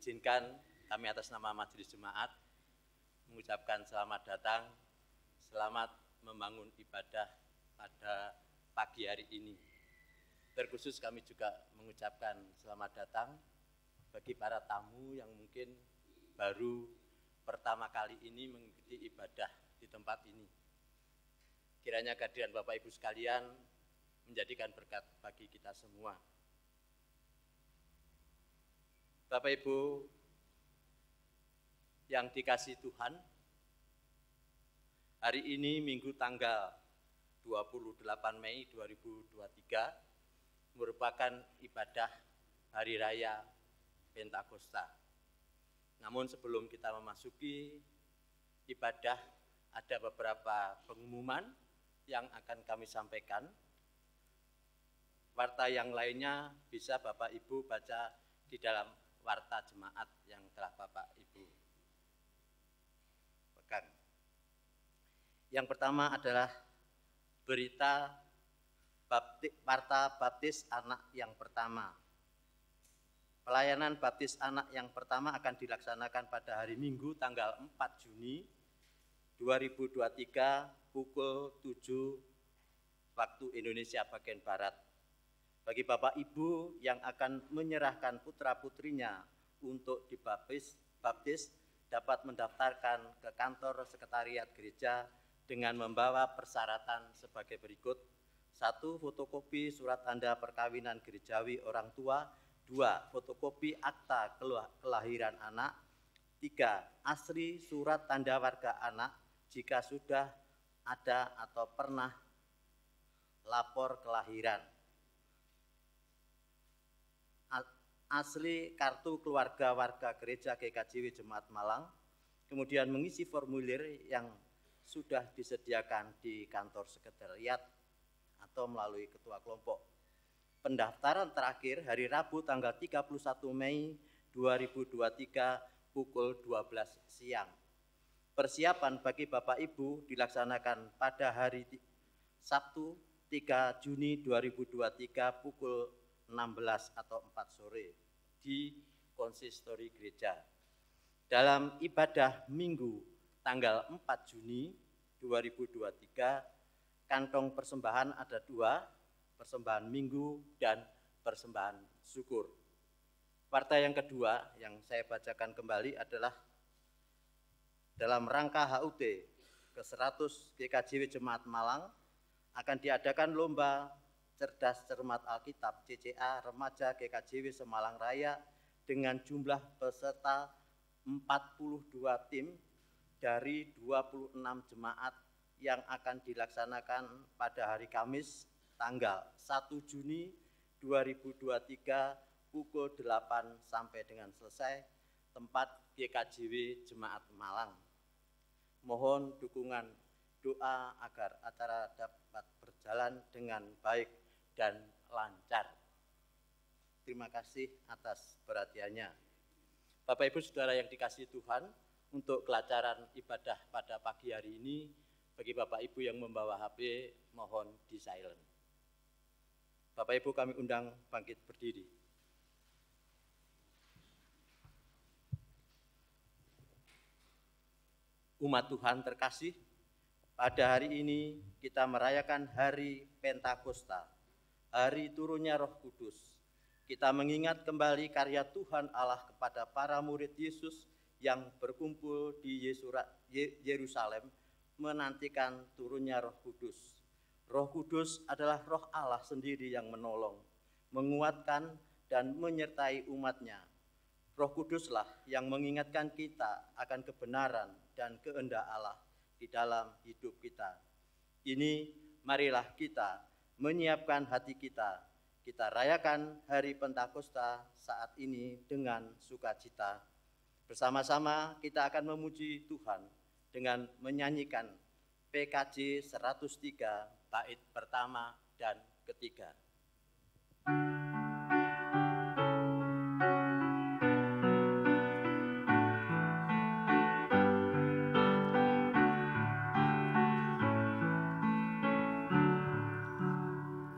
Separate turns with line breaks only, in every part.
Izinkan kami atas nama Majelis Jemaat mengucapkan selamat datang, selamat membangun ibadah pada pagi hari ini. Terkhusus kami juga mengucapkan selamat datang bagi para tamu yang mungkin baru pertama kali ini mengikuti ibadah di tempat ini. Kiranya kehadiran Bapak Ibu sekalian menjadikan berkat bagi kita semua. Bapak Ibu yang dikasihi Tuhan, hari ini Minggu tanggal 28 Mei 2023 merupakan ibadah Hari Raya Pentakosta. Namun sebelum kita memasuki ibadah, ada beberapa pengumuman yang akan kami sampaikan. Warta yang lainnya bisa Bapak Ibu baca di dalam warta jemaat yang telah Bapak Ibu pegang. Yang pertama adalah berita warta baptis anak yang pertama. Pelayanan baptis anak yang pertama akan dilaksanakan pada hari Minggu tanggal 4 Juni 2023 pukul 7 waktu Indonesia bagian Barat. Bagi Bapak Ibu yang akan menyerahkan putra-putrinya untuk dibaptis dapat mendaftarkan ke kantor sekretariat gereja dengan membawa persyaratan sebagai berikut. 1. Fotokopi surat tanda perkawinan gerejawi orang tua. 2. Fotokopi akta kelahiran anak. 3. Asli surat tanda warga anak jika sudah ada atau pernah lapor kelahiran. Asli kartu keluarga warga gereja GKJW Jemaat Malang, kemudian mengisi formulir yang sudah disediakan di kantor sekretariat atau melalui ketua kelompok. Pendaftaran terakhir hari Rabu tanggal 31 Mei 2023 pukul 12 siang. Persiapan bagi Bapak Ibu dilaksanakan pada hari Sabtu 3 Juni 2023 pukul 16 atau 4 sore di konsistori gereja. Dalam ibadah Minggu tanggal 4 Juni 2023, kantong persembahan ada 2, persembahan Minggu dan persembahan syukur. Warta yang kedua yang saya bacakan kembali adalah dalam rangka HUT ke-100 GKJW Jemaat Malang akan diadakan lomba Cerdas Cermat Alkitab CCA Remaja GKJW Semalang Raya dengan jumlah peserta 42 tim dari 26 jemaat yang akan dilaksanakan pada hari Kamis tanggal 1 Juni 2023 pukul 8 sampai dengan selesai, tempat GKJW Jemaat Malang. Mohon dukungan doa agar acara dapat berjalan dengan baik dan lancar. Terima kasih atas perhatiannya. Bapak Ibu Saudara yang dikasihi Tuhan, untuk kelancaran ibadah pada pagi hari ini, bagi Bapak Ibu yang membawa HP, mohon di silent. Bapak Ibu kami undang bangkit berdiri. Umat Tuhan terkasih, pada hari ini kita merayakan Hari Pentakosta, hari turunnya Roh Kudus. Kita mengingat kembali karya Tuhan Allah kepada para murid Yesus yang berkumpul di Yerusalem menantikan turunnya Roh Kudus. Roh Kudus adalah Roh Allah sendiri yang menolong, menguatkan dan menyertai umatnya. Roh Kuduslah yang mengingatkan kita akan kebenaran dan kehendak Allah di dalam hidup kita. Ini marilah kita menyiapkan hati kita. Kita rayakan Hari Pentakosta saat ini dengan sukacita. Bersama-sama kita akan memuji Tuhan dengan menyanyikan PKJ 103 bait pertama dan ketiga.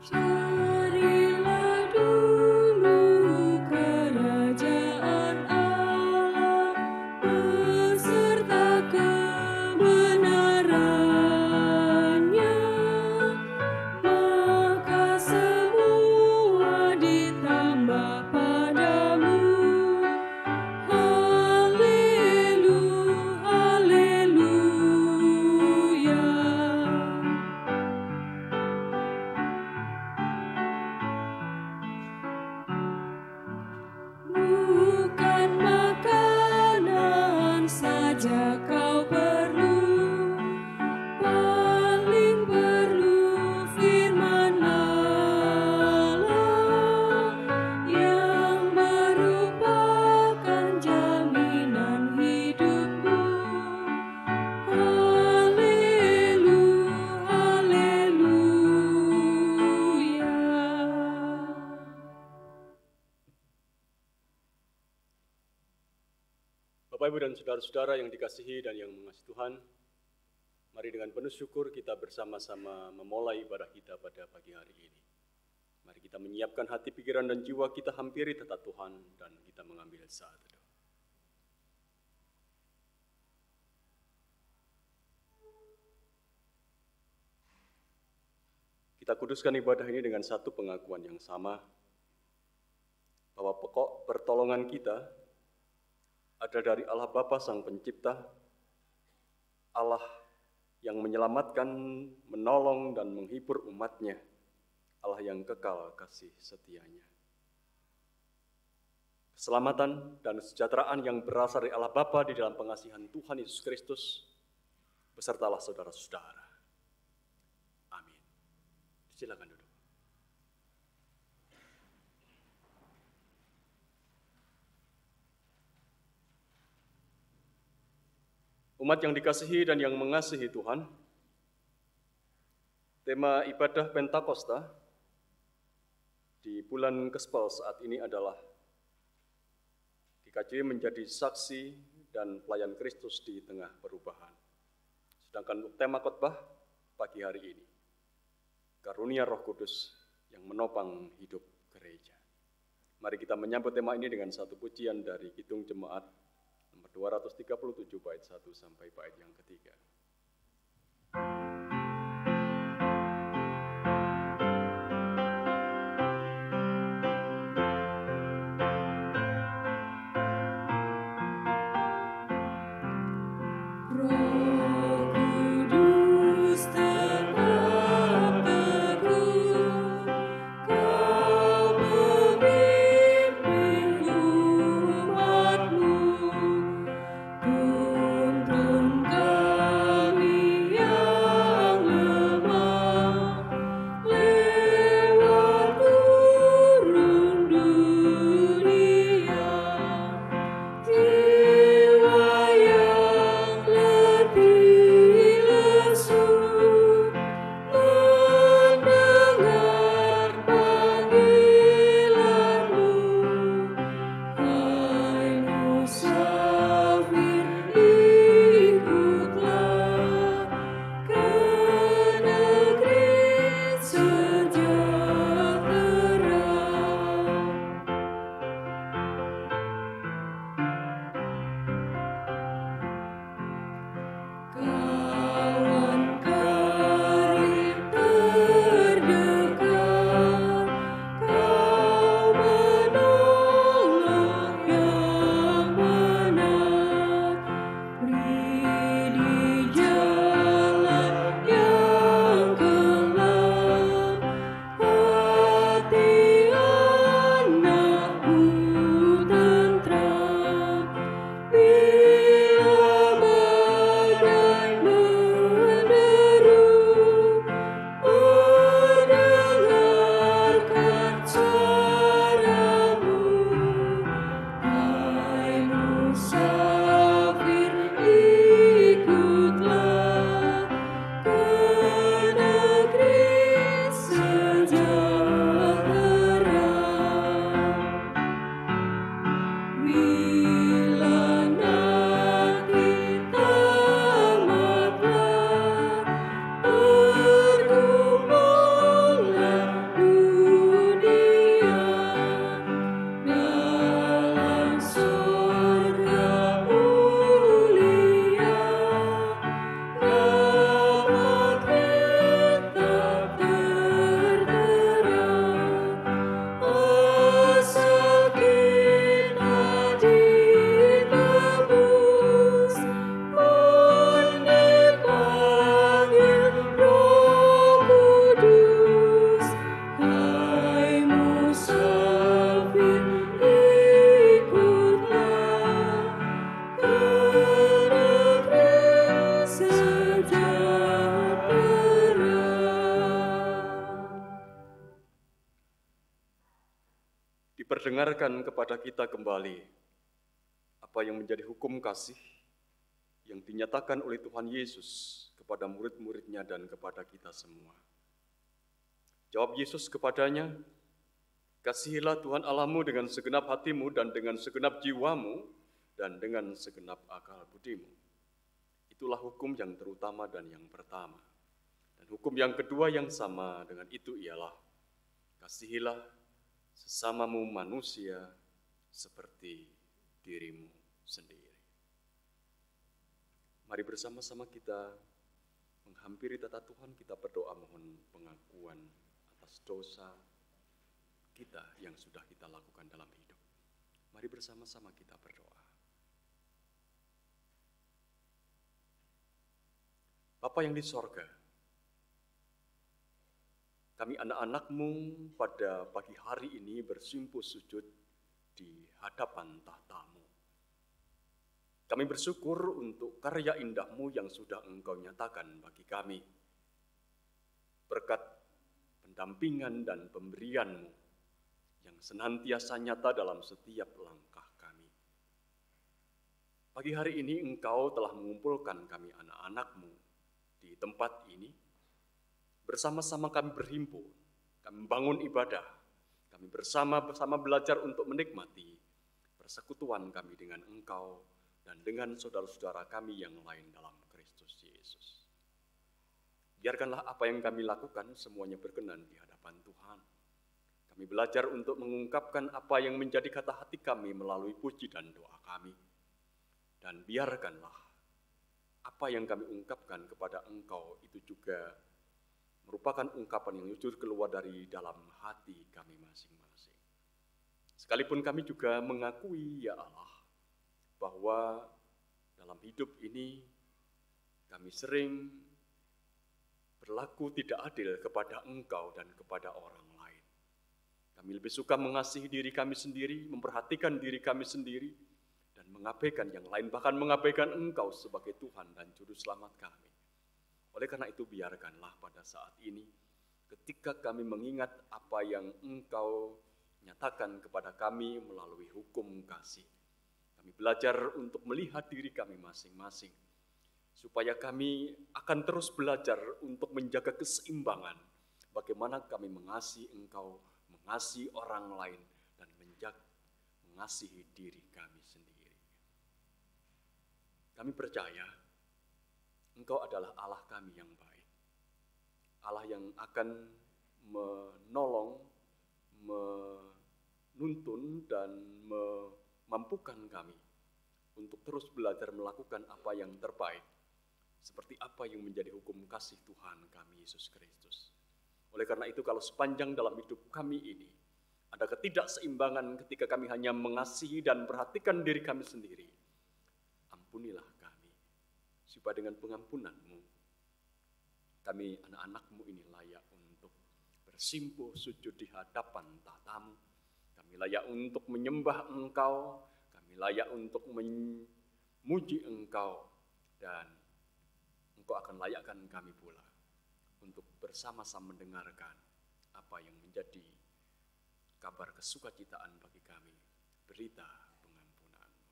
Carilah dulu kerajaan Allah. Bapak, Ibu, dan saudara-saudara yang dikasihi dan yang mengasihi Tuhan, mari dengan penuh syukur kita bersama-sama memulai ibadah kita pada pagi hari ini. Mari kita menyiapkan hati, pikiran, dan jiwa kita hampiri tata Tuhan dan kita mengambil saat teduh. Kita kuduskan ibadah ini dengan satu pengakuan yang sama, bahwa pokok pertolongan kita ada dari Allah Bapa Sang Pencipta, Allah yang menyelamatkan, menolong, dan menghibur umatnya, Allah yang kekal kasih setianya. Keselamatan dan kesejahteraan yang berasal dari Allah Bapa di dalam pengasihan Tuhan Yesus Kristus, besertalah saudara-saudara. Amin. Silakan duduk. Umat yang dikasihi dan yang mengasihi Tuhan, tema ibadah Pentakosta di bulan Kespel saat ini adalah GKJ menjadi saksi dan pelayan Kristus di tengah perubahan. Sedangkan untuk tema khotbah pagi hari ini, karunia Roh Kudus yang menopang hidup gereja. Mari kita menyambut tema ini dengan satu pujian dari Kidung Jemaat nomor 237 bait 1 sampai bait yang ketiga. Diperdengarkan kepada kita kembali apa yang menjadi hukum kasih yang dinyatakan oleh Tuhan Yesus kepada murid-muridnya dan kepada kita semua. Jawab Yesus kepadanya, "Kasihilah Tuhan Allahmu dengan segenap hatimu dan dengan segenap jiwamu dan dengan segenap akal budimu. Itulah hukum yang terutama dan yang pertama. Dan hukum yang kedua yang sama dengan itu ialah, kasihilah sesamamu manusia seperti dirimu sendiri. Mari bersama-sama kita menghampiri tata Tuhan, kita berdoa mohon pengakuan atas dosa kita yang sudah kita lakukan dalam hidup. Mari bersama-sama kita berdoa. Bapa yang di sorga, kami anak-anak-Mu pada pagi hari ini bersimpuh sujud di hadapan tahta-Mu. Kami bersyukur untuk karya indah-Mu yang sudah Engkau nyatakan bagi kami. Berkat pendampingan dan pemberian-Mu yang senantiasa nyata dalam setiap langkah kami. Pagi hari ini Engkau telah mengumpulkan kami anak-anak-Mu di tempat ini. Bersama-sama kami berhimpun, kami membangun ibadah, kami bersama-sama belajar untuk menikmati persekutuan kami dengan Engkau dan dengan saudara-saudara kami yang lain dalam Kristus Yesus. Biarkanlah apa yang kami lakukan semuanya berkenan di hadapan Tuhan. Kami belajar untuk mengungkapkan apa yang menjadi kata hati kami melalui puji dan doa kami. Dan biarkanlah apa yang kami ungkapkan kepada Engkau itu juga merupakan ungkapan yang jujur keluar dari dalam hati kami masing-masing. Sekalipun kami juga mengakui, ya Allah, bahwa dalam hidup ini kami sering berlaku tidak adil kepada Engkau dan kepada orang lain. Kami lebih suka mengasihi diri kami sendiri, memperhatikan diri kami sendiri, dan mengabaikan yang lain, bahkan mengabaikan Engkau sebagai Tuhan dan Juru Selamat kami. Oleh karena itu biarkanlah pada saat ini, ketika kami mengingat apa yang Engkau nyatakan kepada kami melalui hukum kasih, kami belajar untuk melihat diri kami masing-masing, supaya kami akan terus belajar untuk menjaga keseimbangan, bagaimana kami mengasihi Engkau, mengasihi orang lain, dan mengasihi diri kami sendiri. Kami percaya Engkau adalah Allah kami yang baik. Allah yang akan menolong, menuntun, dan memampukan kami untuk terus belajar melakukan apa yang terbaik, seperti apa yang menjadi hukum kasih Tuhan kami Yesus Kristus. Oleh karena itu, kalau sepanjang dalam hidup kami ini ada ketidakseimbangan ketika kami hanya mengasihi dan perhatikan diri kami sendiri, ampunilah supaya dengan pengampunan-Mu, kami anak-anak-Mu ini layak untuk bersimpuh sujud di hadapan tahta-Mu. Kami layak untuk menyembah Engkau, kami layak untuk memuji Engkau, dan Engkau akan layakkan kami pula untuk bersama-sama mendengarkan apa yang menjadi kabar kesukacitaan bagi kami, berita pengampunan-Mu.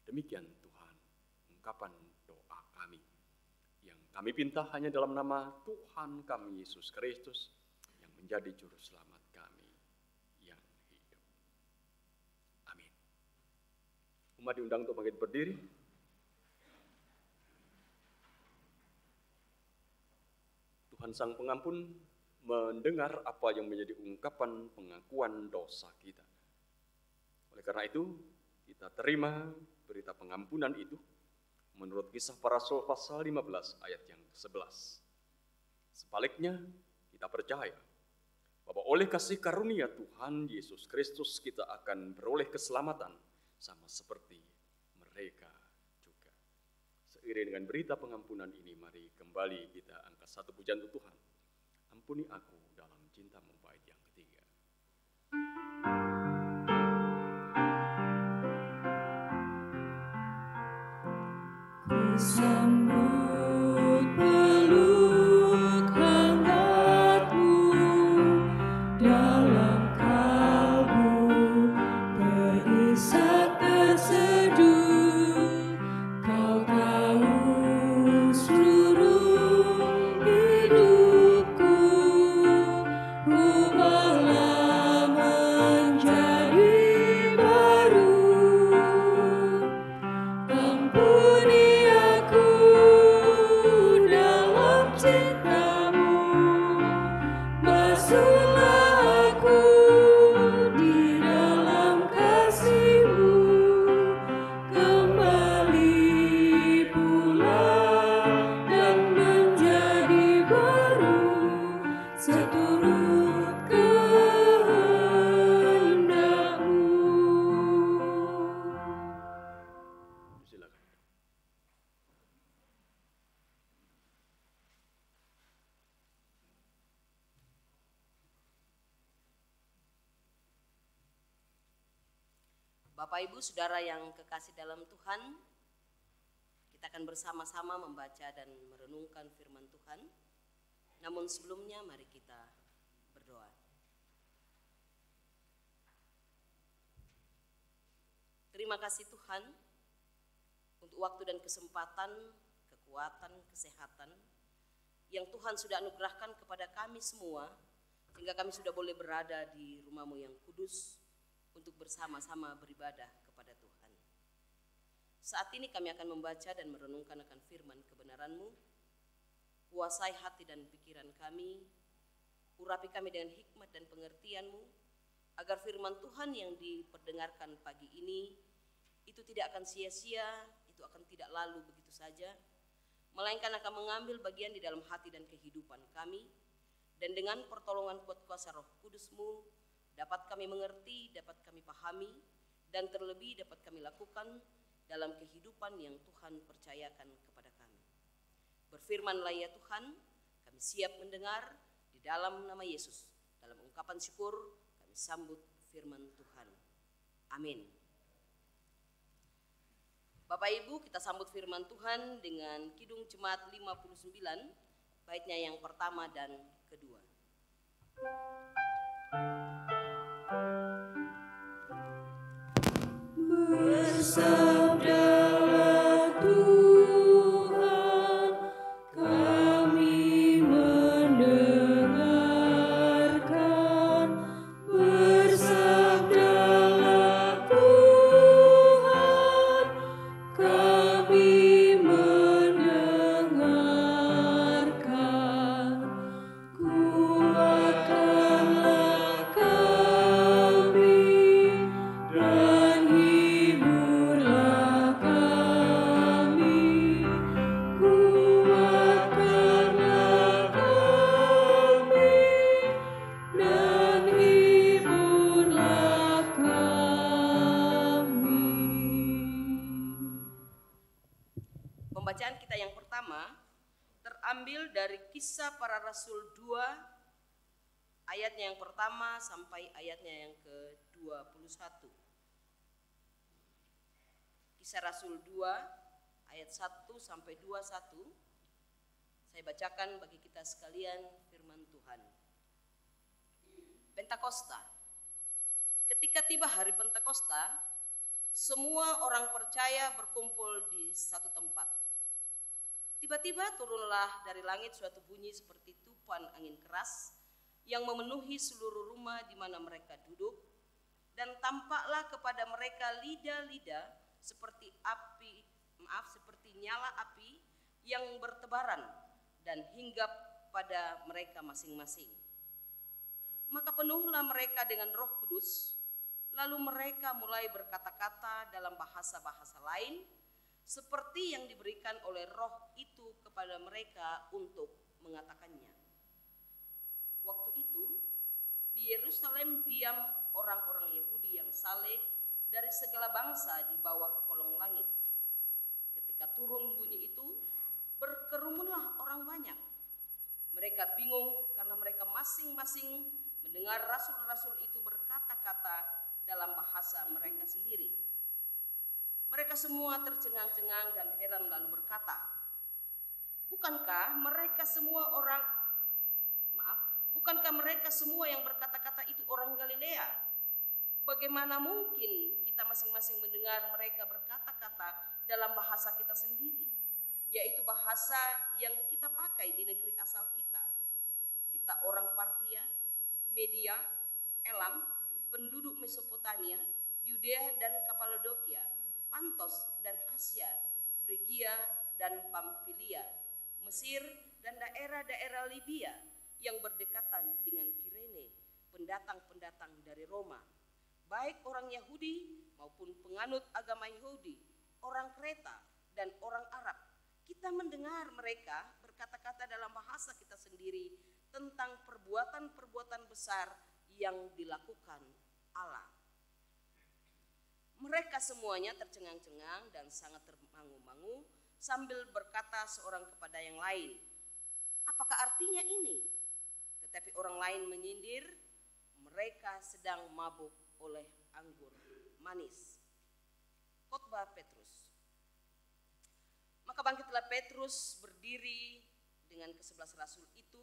Demikian Tuhan, ungkapan doa kami yang kami pinta hanya dalam nama Tuhan kami Yesus Kristus yang menjadi juru selamat kami yang hidup. Amin. Umat diundang untuk bangkit berdiri. Tuhan Sang Pengampun mendengar apa yang menjadi ungkapan pengakuan dosa kita. Oleh karena itu, kita terima berita pengampunan itu menurut Kisah Para Rasul pasal 15 ayat yang ke-11. Sebaliknya, kita percaya bahwa oleh kasih karunia Tuhan Yesus Kristus kita akan beroleh keselamatan sama seperti mereka juga. Seiring dengan berita pengampunan ini, mari kembali kita angkat satu pujian untuk Tuhan. Ampuni aku dalam cinta-Mu bait yang ketiga.
Sambut peluk hangatmu dalam kalbu terisak terseduh. Kau tahu seluruh hidupku, ubahlah menjadi baru.
Bapak Ibu Saudara yang kekasih dalam Tuhan, kita akan bersama-sama membaca dan merenungkan firman Tuhan. Namun sebelumnya mari kita berdoa. Terima kasih Tuhan untuk waktu dan kesempatan, kekuatan, kesehatan yang Tuhan sudah anugerahkan kepada kami semua, sehingga kami sudah boleh berada di rumah-Mu yang kudus untuk bersama-sama beribadah kepada Tuhan. Saat ini kami akan membaca dan merenungkan akan firman kebenaran-Mu. Kuasai hati dan pikiran kami, urapi kami dengan hikmat dan pengertian-Mu, agar firman Tuhan yang diperdengarkan pagi ini itu tidak akan sia-sia, itu akan tidak lalu begitu saja, melainkan akan mengambil bagian di dalam hati dan kehidupan kami, dan dengan pertolongan kuat kuasa Roh Kudus-Mu dapat kami mengerti, dapat kami pahami, dan terlebih dapat kami lakukan dalam kehidupan yang Tuhan percayakan kepada kami. Berfirmanlah ya Tuhan, kami siap mendengar di dalam nama Yesus. Dalam ungkapan syukur kami sambut firman Tuhan. Amin. Bapak Ibu, kita sambut firman Tuhan dengan Kidung Jemaat 59, baitnya yang pertama dan kedua.
Bersabdalah Tuhan, kami mendengarkan. Bersabdalah Tuhan, kami mendengarkan. Kuatkanlah kami dan hiburlah kami. Kuatkanlah kami dan hiburlah kami.
Pembacaan kita yang pertama terambil dari Kisah Para Rasul 2, ayatnya yang pertama sampai ayatnya yang ke-21. Kisah Rasul 2 ayat 1 sampai 21. Saya bacakan bagi kita sekalian firman Tuhan. Pentakosta. Ketika tiba hari Pentakosta, semua orang percaya berkumpul di satu tempat. Tiba-tiba turunlah dari langit suatu bunyi seperti tupan angin keras yang memenuhi seluruh rumah di mana mereka duduk, dan tampaklah kepada mereka lidah-lidah seperti nyala api yang bertebaran dan hinggap pada mereka masing-masing. Maka penuhlah mereka dengan Roh Kudus, lalu mereka mulai berkata-kata dalam bahasa-bahasa lain, seperti yang diberikan oleh Roh itu kepada mereka untuk mengatakannya. Waktu itu, di Yerusalem diam orang-orang Yahudi yang saleh dari segala bangsa di bawah kolong langit. Ketika turun bunyi itu, berkerumunlah orang banyak. Mereka bingung karena mereka masing-masing mendengar rasul-rasul itu berkata-kata dalam bahasa mereka sendiri. Mereka semua tercengang-cengang dan heran lalu berkata, Bukankah mereka semua yang berkata-kata itu orang Galilea? Bagaimana mungkin kita masing-masing mendengar mereka berkata-kata dalam bahasa kita sendiri, yaitu bahasa yang kita pakai di negeri asal kita? Kita orang Partia, Media, Elam, penduduk Mesopotamia, Yudea dan Kapadokia, Pantos dan Asia, Frigia dan Pamfilia, Mesir dan daerah-daerah Libya yang berdekatan dengan Kirene, pendatang-pendatang dari Roma, baik orang Yahudi maupun penganut agama Yahudi, orang Kreta dan orang Arab. Kita mendengar mereka berkata-kata dalam bahasa kita sendiri tentang perbuatan-perbuatan besar yang dilakukan Allah. Mereka semuanya tercengang-cengang dan sangat termangu-mangu sambil berkata seorang kepada yang lain, "Apakah artinya ini?" Tetapi orang lain menyindir, "Mereka sedang mabuk oleh anggur manis." Petrus. Maka bangkitlah Petrus berdiri dengan ke-11 rasul itu,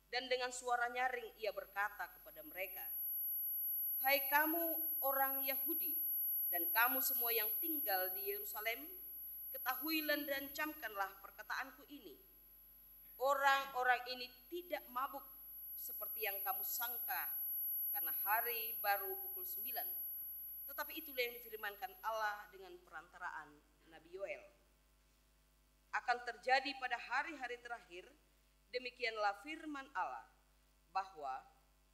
dan dengan suara nyaring ia berkata kepada mereka, "Hai kamu orang Yahudi dan kamu semua yang tinggal di Yerusalem, ketahuilah dan camkanlah perkataanku ini. Orang-orang ini tidak mabuk seperti yang kamu sangka, karena hari baru pukul 9. Tetapi itulah yang difirmankan Allah dengan perantaraan Nabi Yoel. Akan terjadi pada hari-hari terakhir, demikianlah firman Allah, bahwa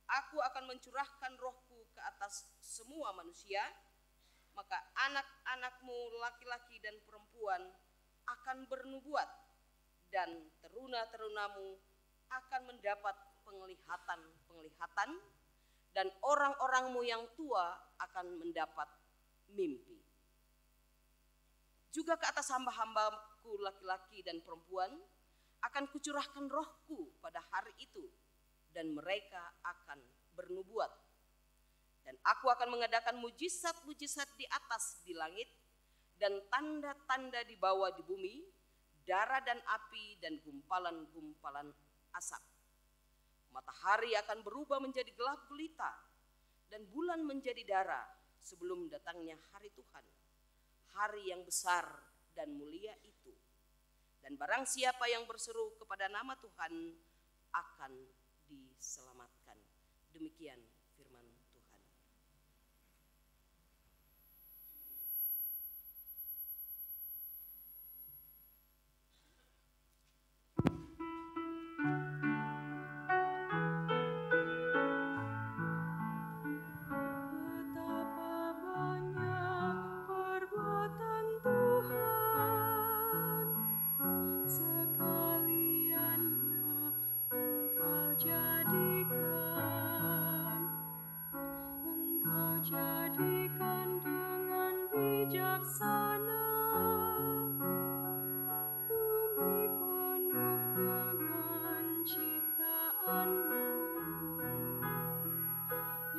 aku akan mencurahkan rohku ke atas semua manusia, maka anak-anakmu laki-laki dan perempuan akan bernubuat, dan teruna-terunamu akan mendapat penglihatan-penglihatan, dan orang-orangmu yang tua akan mendapat mimpi. Juga ke atas hamba-hambaku laki-laki dan perempuan akan kucurahkan rohku pada hari itu, dan mereka akan bernubuat. Dan aku akan mengadakan mujizat-mujizat di atas di langit, dan tanda-tanda di bawah di bumi, darah dan api dan gumpalan-gumpalan asap. Matahari akan berubah menjadi gelap gulita, dan bulan menjadi darah sebelum datangnya hari Tuhan, hari yang besar dan mulia itu. Dan barang siapa yang berseru kepada nama Tuhan akan diselamatkan." Demikian firman Tuhan.
Betapa banyak perbuatan Tuhan, sekaliannya Engkau jadikan dengan bijaksana. Bumi penuh dengan ciptaan-Mu.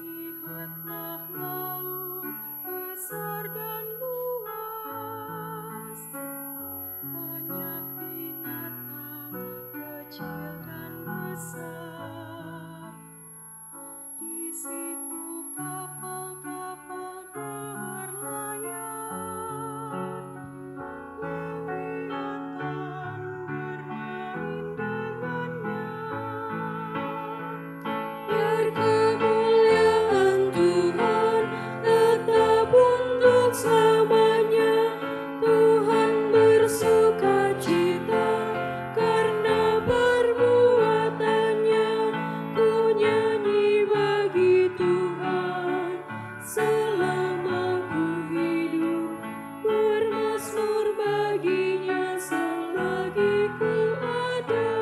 Lihatlah laut besar dan luas, banyak binatang kecil dan besar. Di situ kapal-kapal berlayar, lewiatan bermain dengannya. Biar kemuliaan Tuhan tetap untuk selamanya. Tuhan bersukacita karena perbuatannya. Ku nyanyi bagi Tuhan selama ku hidup, bermazmur baginya selagi ku ada.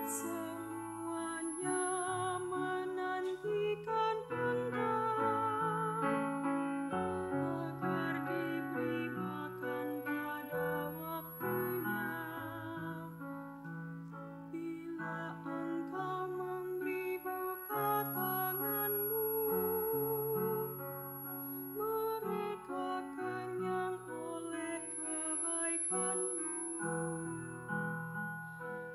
Semuanya menantikan Engkau, agar diberi makan pada waktunya. Bila Engkau memberi buka tangan-Mu, mereka kenyang oleh kebaikan-Mu.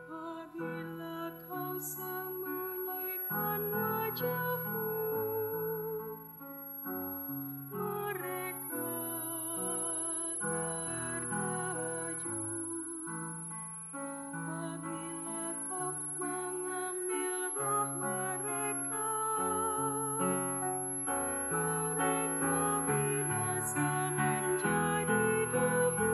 Apabila Kau sembunyikan wajah-Mu, mereka terkejut. Apabila Kau mengambil roh mereka, mereka binasa menjadi debu.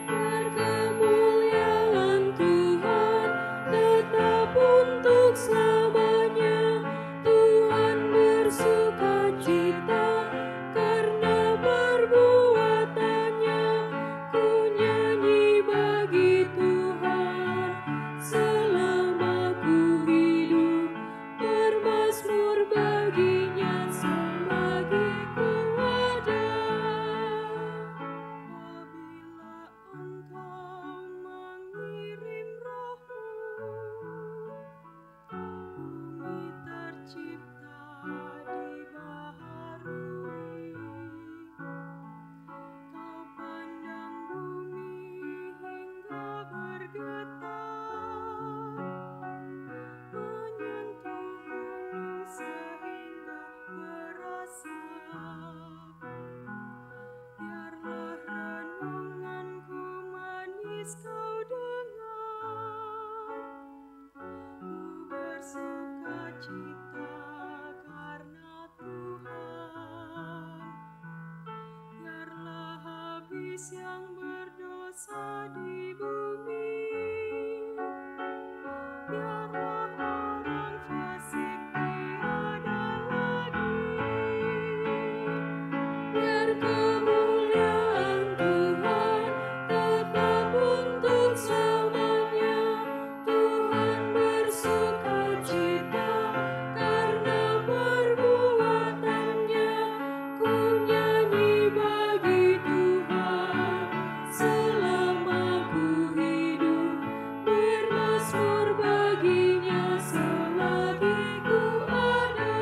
Biar kemuliaan Tuhan tetap untuk selamanya. Tuhan bersukacita karena perbuatannya. Ku nyanyi bagi Tuhan selama ku hidup, bermazmur baginya selagi ku tangis kau dengar, ku bersuka cita karena Tuhan. Biarlah habis yang berdosa di bumi, biarlah orang fasik tiada lagi. Biar kemuliaan Tuhan tetap untuk selamanya. Tuhan bersuka cita karena perbuatannya. Ku nyanyi bagi Tuhan selama ku hidup, bermazmur baginya selagi ku ada.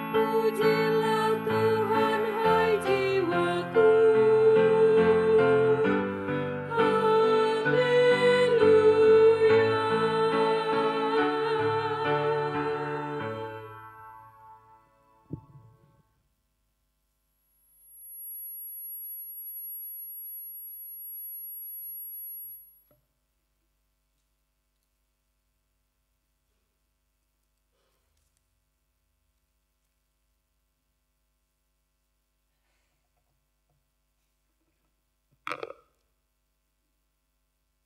Pujilah Tuhan, hai jiwaku. Haleluya.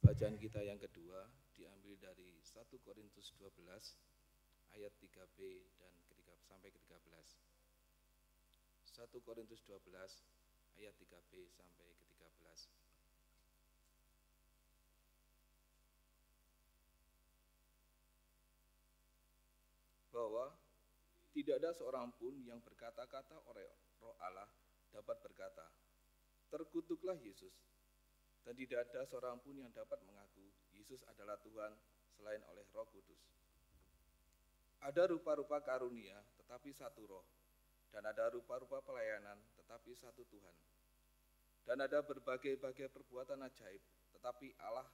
Bacaan kita yang kedua diambil dari 1 Korintus 12 ayat 3b dan sampai ke-13. 1 Korintus 12 ayat 3b sampai ke-13. Bahwa tidak ada seorang pun yang berkata-kata oleh Roh Allah dapat berkata, terkutuklah Yesus. Dan tidak ada seorang pun yang dapat mengaku Yesus adalah Tuhan selain oleh Roh Kudus. Ada rupa-rupa karunia tetapi satu Roh, dan ada rupa-rupa pelayanan tetapi satu Tuhan. Dan ada berbagai-bagai perbuatan ajaib, tetapi Allah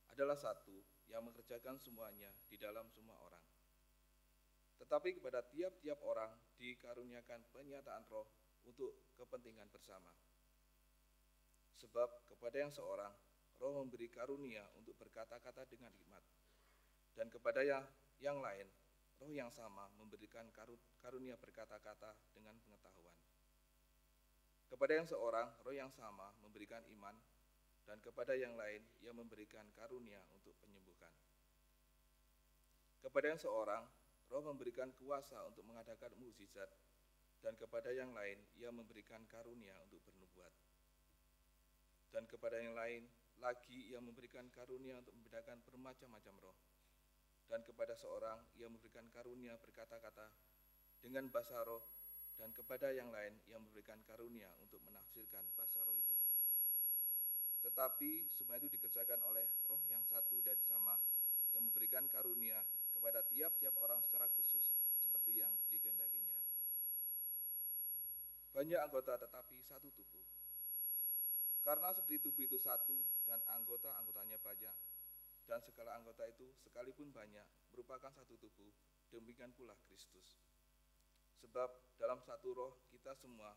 adalah satu yang mengerjakan semuanya di dalam semua orang. Tetapi kepada tiap-tiap orang dikaruniakan penyataan Roh untuk kepentingan bersama. Sebab kepada yang seorang, Roh memberi karunia untuk berkata-kata dengan hikmat. Dan kepada yang lain, Roh yang sama memberikan karunia berkata-kata dengan pengetahuan. Kepada yang seorang, Roh yang sama memberikan iman. Dan kepada yang lain, Ia memberikan karunia untuk penyembuhan. Kepada yang seorang, Roh memberikan kuasa untuk mengadakan mukjizat. Dan kepada yang lain, Ia memberikan karunia untuk bernubuat. Dan kepada yang lain lagi Ia memberikan karunia untuk membedakan bermacam-macam roh. Dan kepada seorang Ia memberikan karunia berkata-kata dengan bahasa roh, dan kepada yang lain Ia memberikan karunia untuk menafsirkan bahasa roh itu. Tetapi semua itu dikerjakan oleh Roh yang satu dan sama, yang memberikan karunia kepada tiap-tiap orang secara khusus seperti yang dikehendakinya. Banyak anggota tetapi satu tubuh. Karena seperti tubuh itu satu dan anggota-anggotanya banyak, dan segala anggota itu sekalipun banyak merupakan satu tubuh, demikian pula Kristus. Sebab dalam satu roh kita semua,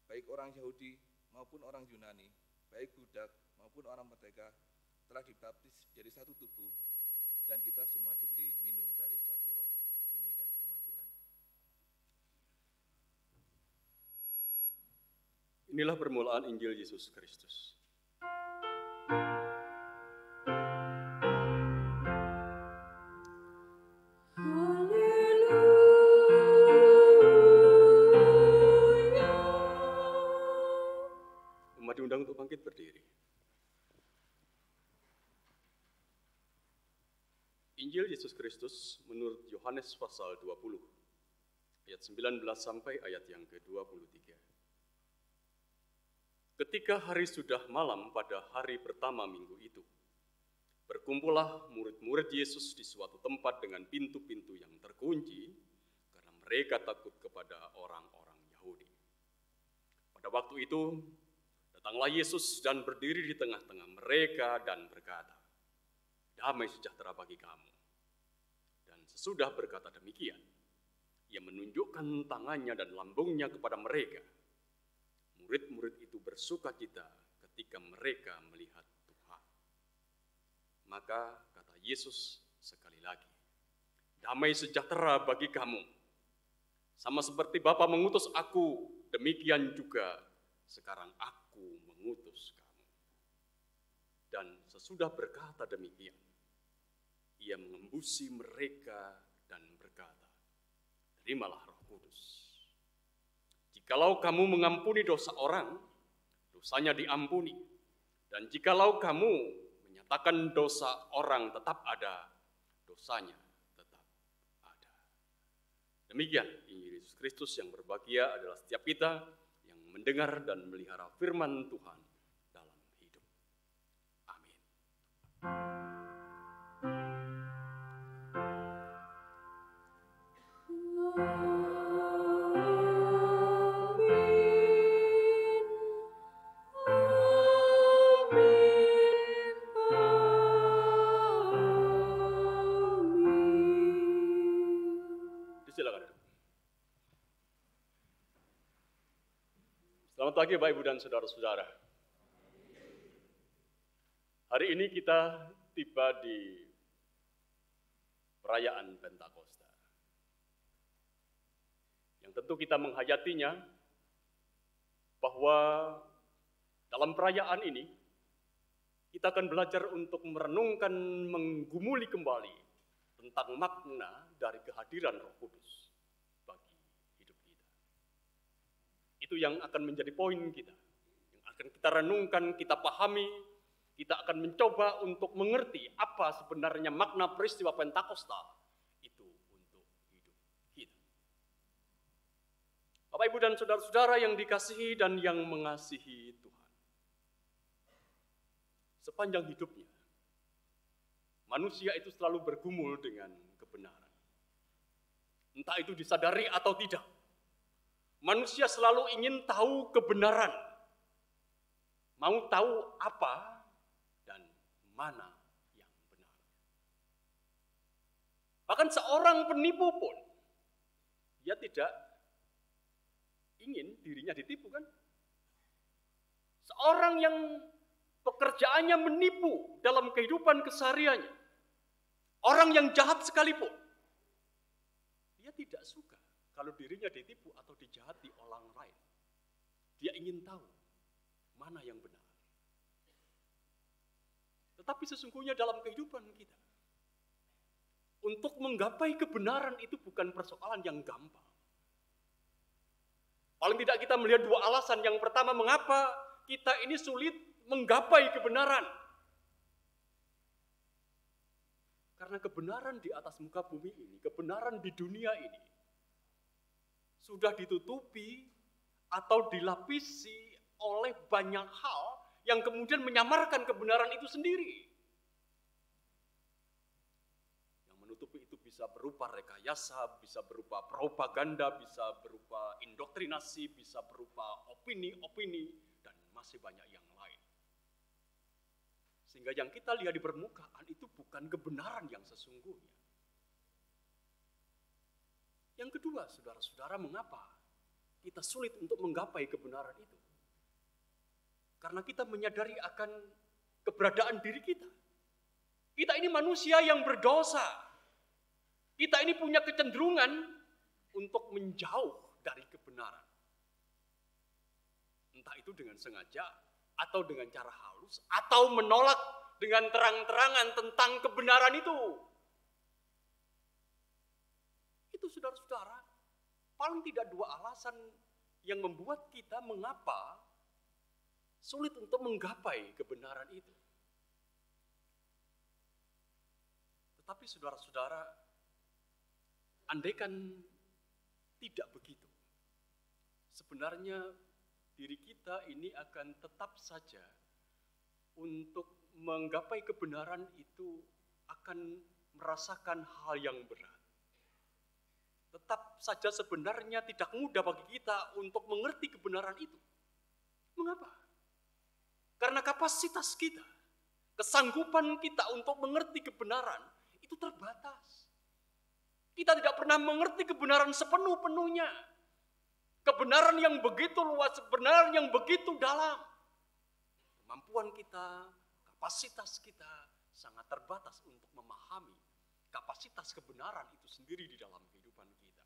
baik orang Yahudi maupun orang Yunani, baik budak maupun orang merdeka, telah dibaptis jadi satu tubuh, dan kita semua diberi minum dari satu roh. Demikian firman Tuhan.
Inilah permulaan Injil Yesus Kristus. Umat diundang untuk bangkit berdiri. Injil Yesus Kristus menurut Yohanes pasal 20, ayat 19 sampai ayat yang ke-23. Ketika hari sudah malam pada hari pertama minggu itu, berkumpullah murid-murid Yesus di suatu tempat dengan pintu-pintu yang terkunci, karena mereka takut kepada orang-orang Yahudi. Pada waktu itu, datanglah Yesus dan berdiri di tengah-tengah mereka dan berkata, "Damai sejahtera bagi kamu." Dan sesudah berkata demikian, Ia menunjukkan tangannya dan lambungnya kepada mereka. murid-murid itu bersukacita ketika mereka melihat Tuhan. Maka kata Yesus sekali lagi, damai sejahtera bagi kamu. Sama seperti Bapa mengutus aku, demikian juga sekarang aku mengutus kamu. Dan sesudah berkata demikian, ia mengembusi mereka dan berkata, terimalah Roh Kudus. Jikalau kamu mengampuni dosa orang, dosanya diampuni. Dan jikalau kamu menyatakan dosa orang tetap ada, dosanya tetap ada. Demikian Injil Yesus Kristus yang berbahagia adalah setiap kita yang mendengar dan melihara firman Tuhan dalam hidup. Amin. Silakan duduk. Selamat pagi Bapak Ibu dan saudara-saudara. Hari ini kita tiba di perayaan Pentakosta. Yang tentu kita menghayatinya bahwa dalam perayaan ini kita akan belajar untuk merenungkan, menggumuli kembali tentang makna dari kehadiran Roh Kudus bagi hidup kita. Itu yang akan menjadi poin kita, yang akan kita renungkan, kita pahami, kita akan mencoba untuk mengerti apa sebenarnya makna peristiwa Pentakosta itu untuk hidup kita. Bapak, Ibu, dan saudara-saudara yang dikasihi dan yang mengasihi Tuhan. Sepanjang hidupnya, manusia itu selalu bergumul dengan kebenaran. Entah itu disadari atau tidak. Manusia selalu ingin tahu kebenaran. Mau tahu apa dan mana yang benar. Bahkan seorang penipu pun, dia tidak ingin dirinya ditipu, kan? Seorang yang pekerjaannya menipu dalam kehidupan kesehariannya, orang yang jahat sekalipun, dia tidak suka kalau dirinya ditipu atau dijahati orang lain. Dia ingin tahu mana yang benar. Tetapi sesungguhnya dalam kehidupan kita, untuk menggapai kebenaran itu bukan persoalan yang gampang. Paling tidak kita melihat dua alasan. Yang pertama, mengapa kita ini sulit menggapai kebenaran. Karena kebenaran di atas muka bumi ini, kebenaran di dunia ini, sudah ditutupi atau dilapisi oleh banyak hal yang kemudian menyamarkan kebenaran itu sendiri. Yang menutupi itu bisa berupa rekayasa, bisa berupa propaganda, bisa berupa indoktrinasi, bisa berupa opini-opini, dan masih banyak yang lain. Sehingga yang kita lihat di permukaan itu bukan kebenaran yang sesungguhnya. Yang kedua, saudara-saudara, mengapa kita sulit untuk menggapai kebenaran itu? Karena kita menyadari akan keberadaan diri kita. Kita ini manusia yang berdosa. Kita ini punya kecenderungan untuk menjauh dari kebenaran. Entah itu dengan sengaja, atau dengan cara halus, atau menolak dengan terang-terangan tentang kebenaran itu. Itu, saudara-saudara, paling tidak dua alasan yang membuat kita mengapa sulit untuk menggapai kebenaran itu. Tetapi saudara-saudara, andaikan tidak begitu, sebenarnya diri kita ini akan tetap saja untuk menggapai kebenaran itu akan merasakan hal yang berat. Tetap saja sebenarnya tidak mudah bagi kita untuk mengerti kebenaran itu. Mengapa? Karena kapasitas kita, kesanggupan kita untuk mengerti kebenaran itu terbatas. Kita tidak pernah mengerti kebenaran sepenuh-penuhnya. Kebenaran yang begitu luas, kebenaran yang begitu dalam. Kemampuan kita, kapasitas kita sangat terbatas untuk memahami kapasitas kebenaran itu sendiri di dalam kehidupan kita.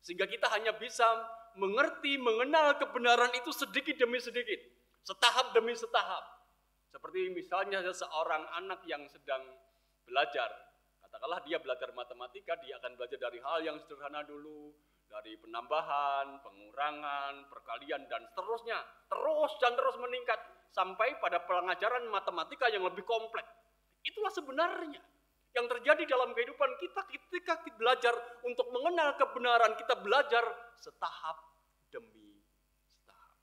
Sehingga kita hanya bisa mengerti, mengenal kebenaran itu sedikit demi sedikit, setahap demi setahap. Seperti misalnya seorang anak yang sedang belajar, katakanlah dia belajar matematika, dia akan belajar dari hal yang sederhana dulu, dari penambahan, pengurangan, perkalian, dan seterusnya. Terus meningkat sampai pada pengajaran matematika yang lebih kompleks. Itulah sebenarnya yang terjadi dalam kehidupan kita ketika kita belajar untuk mengenal kebenaran. Kita belajar setahap demi setahap.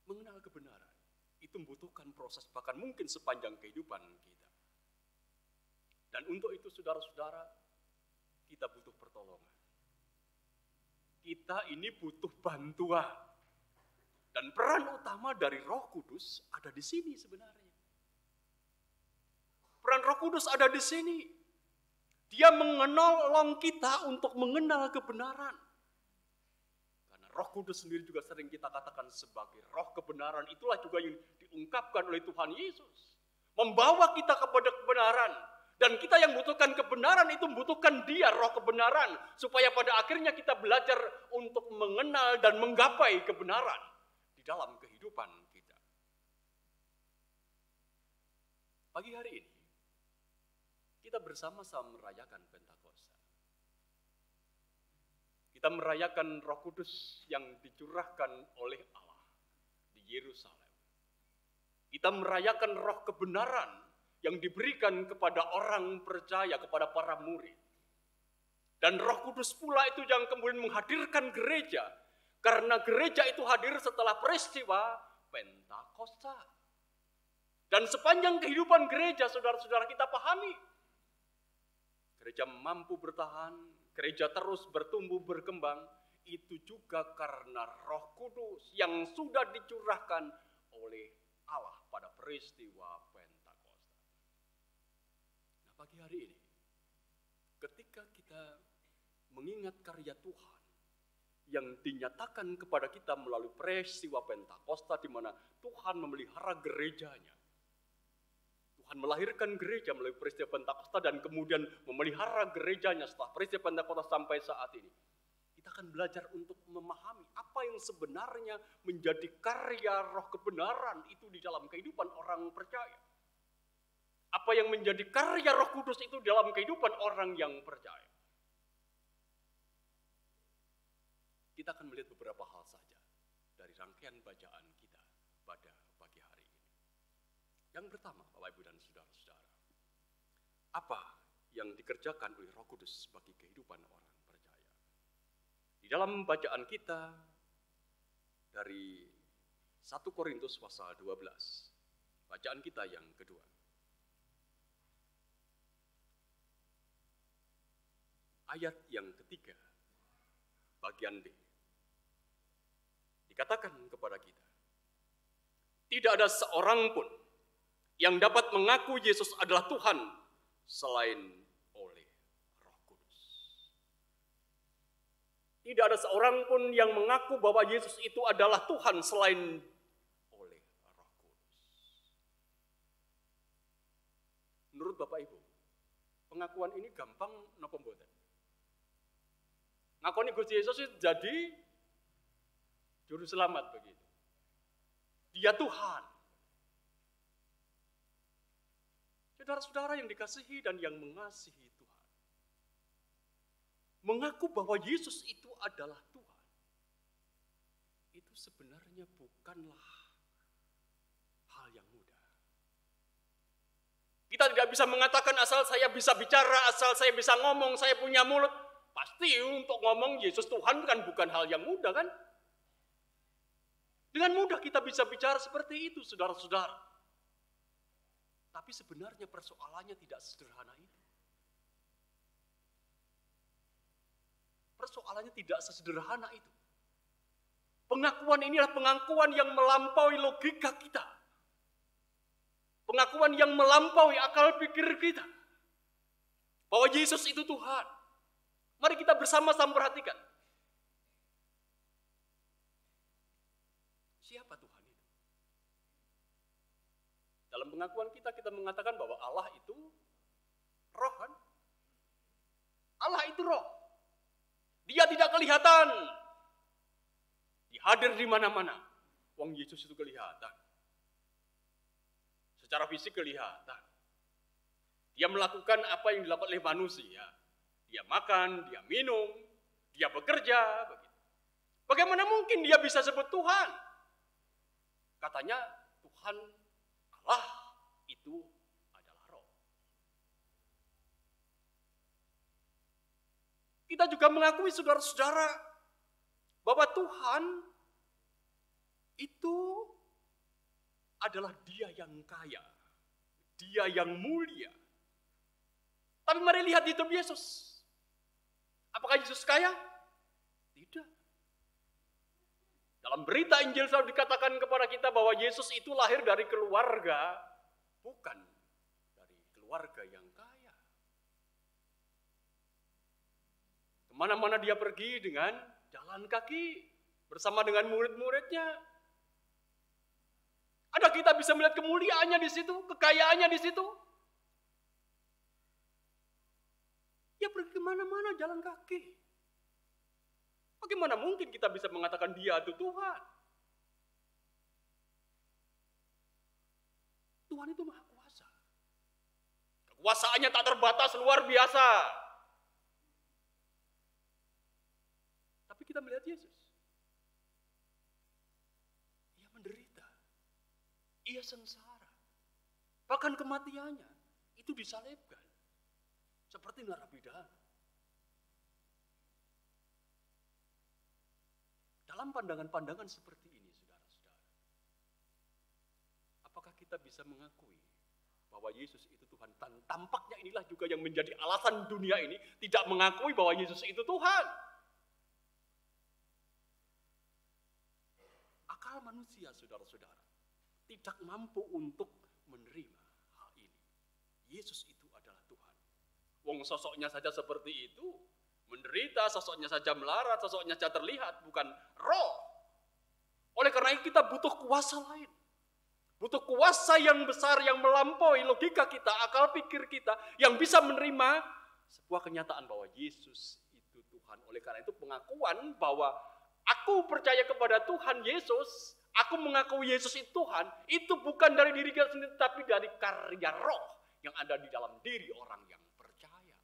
Mengenal kebenaran itu membutuhkan proses bahkan mungkin sepanjang kehidupan kita. Dan untuk itu saudara-saudara, kita butuh pertolongan. Kita ini butuh bantuan. Dan peran utama dari Roh Kudus ada di sini sebenarnya. Peran Roh Kudus ada di sini. Dia menolong kita untuk mengenal kebenaran. Karena Roh Kudus sendiri juga sering kita katakan sebagai roh kebenaran. Itulah juga yang diungkapkan oleh Tuhan Yesus. Membawa kita kepada kebenaran. Dan kita yang membutuhkan kebenaran itu membutuhkan Dia, roh kebenaran. Supaya pada akhirnya kita belajar untuk mengenal dan menggapai kebenaran di dalam kehidupan kita. Pagi hari ini, kita bersama-sama merayakan Pentakosta. Kita merayakan Roh Kudus yang dicurahkan oleh Allah di Yerusalem. Kita merayakan roh kebenaran yang diberikan kepada orang percaya, kepada para murid. Dan Roh Kudus pula itu yang kemudian menghadirkan gereja. Karena gereja itu hadir setelah peristiwa Pentakosta. Dan sepanjang kehidupan gereja, saudara-saudara kita pahami. Gereja mampu bertahan, gereja terus bertumbuh, berkembang. Itu juga karena Roh Kudus yang sudah dicurahkan oleh Allah pada peristiwa Pentakosta. Pagi hari ini, ketika kita mengingat karya Tuhan yang dinyatakan kepada kita melalui peristiwa Pentakosta di mana Tuhan memelihara gerejanya. Tuhan melahirkan gereja melalui peristiwa Pentakosta dan kemudian memelihara gerejanya setelah peristiwa Pentakosta sampai saat ini. Kita akan belajar untuk memahami apa yang sebenarnya menjadi karya roh kebenaran itu di dalam kehidupan orang percaya. Apa yang menjadi karya Roh Kudus itu dalam kehidupan orang yang percaya. Kita akan melihat beberapa hal saja dari rangkaian bacaan kita pada pagi hari ini. Yang pertama, Bapak Ibu dan saudara-saudara, apa yang dikerjakan oleh Roh Kudus bagi kehidupan orang percaya? Di dalam bacaan kita dari 1 Korintus pasal 12, bacaan kita yang kedua. Ayat yang ketiga, bagian B. Dikatakan kepada kita, tidak ada seorang pun yang dapat mengaku Yesus adalah Tuhan selain oleh Roh Kudus. Tidak ada seorang pun yang mengaku bahwa Yesus itu adalah Tuhan selain oleh Roh Kudus. Menurut Bapak Ibu, pengakuan ini gampang napa mboten? Ngakoni Gusti Yesus itu jadi juru selamat begitu. Dia Tuhan. Saudara-saudara yang dikasihi dan yang mengasihi Tuhan. Mengaku bahwa Yesus itu adalah Tuhan. Itu sebenarnya bukanlah hal yang mudah. Kita tidak bisa mengatakan asal saya bisa bicara, asal saya bisa ngomong, saya punya mulut. Pasti untuk ngomong Yesus Tuhan kan bukan hal yang mudah kan? Dengan mudah kita bisa bicara seperti itu, saudara-saudara. Tapi sebenarnya persoalannya tidak sederhana itu. Persoalannya tidak sesederhana itu. Pengakuan inilah pengakuan yang melampaui logika kita. Pengakuan yang melampaui akal pikir kita. Bahwa Yesus itu Tuhan. Mari kita bersama-sama perhatikan. Siapa Tuhan itu? Dalam pengakuan kita mengatakan bahwa Allah itu roh kan? Allah itu roh. Dia tidak kelihatan. Dia hadir di mana-mana. Wong Yesus itu kelihatan. Secara fisik kelihatan. Dia melakukan apa yang dilakukan oleh manusia. Dia makan, dia minum, dia bekerja. Begitu. Bagaimana mungkin dia bisa sebut Tuhan? Katanya Tuhan Allah itu adalah roh. Kita juga mengakui saudara-saudara bahwa Tuhan itu adalah Dia yang kaya, Dia yang mulia. Tapi mari lihat hidup Yesus. Apakah Yesus kaya? Tidak. Dalam berita Injil selalu dikatakan kepada kita bahwa Yesus itu lahir dari keluarga, bukan dari keluarga yang kaya. Kemana-mana dia pergi dengan jalan kaki, bersama dengan murid-muridnya. Ada kita bisa melihat kemuliaannya di situ, kekayaannya di situ. Dia pergi kemana-mana jalan kaki. Bagaimana mungkin kita bisa mengatakan dia itu Tuhan? Tuhan itu maha kuasa. Kekuasaannya tak terbatas, luar biasa. Tapi kita melihat Yesus. Ia menderita. Ia sengsara. Bahkan kematiannya itu disalibkan. Seperti narapidana. Dalam pandangan-pandangan seperti ini, saudara-saudara, apakah kita bisa mengakui bahwa Yesus itu Tuhan? Dan tampaknya inilah juga yang menjadi alasan dunia ini tidak mengakui bahwa Yesus itu Tuhan. Akal manusia, saudara-saudara, tidak mampu untuk menerima hal ini. Yesus itu adalah Tuhan. Wong sosoknya saja seperti itu, menderita, sosoknya saja melarat, sosoknya saja terlihat, bukan roh. Oleh karena itu kita butuh kuasa lain. Butuh kuasa yang besar, yang melampaui logika kita, akal pikir kita, yang bisa menerima sebuah kenyataan bahwa Yesus itu Tuhan. Oleh karena itu pengakuan bahwa aku percaya kepada Tuhan Yesus, aku mengakui Yesus itu Tuhan, itu bukan dari diri kita sendiri, tapi dari karya roh yang ada di dalam diri orang yang percaya.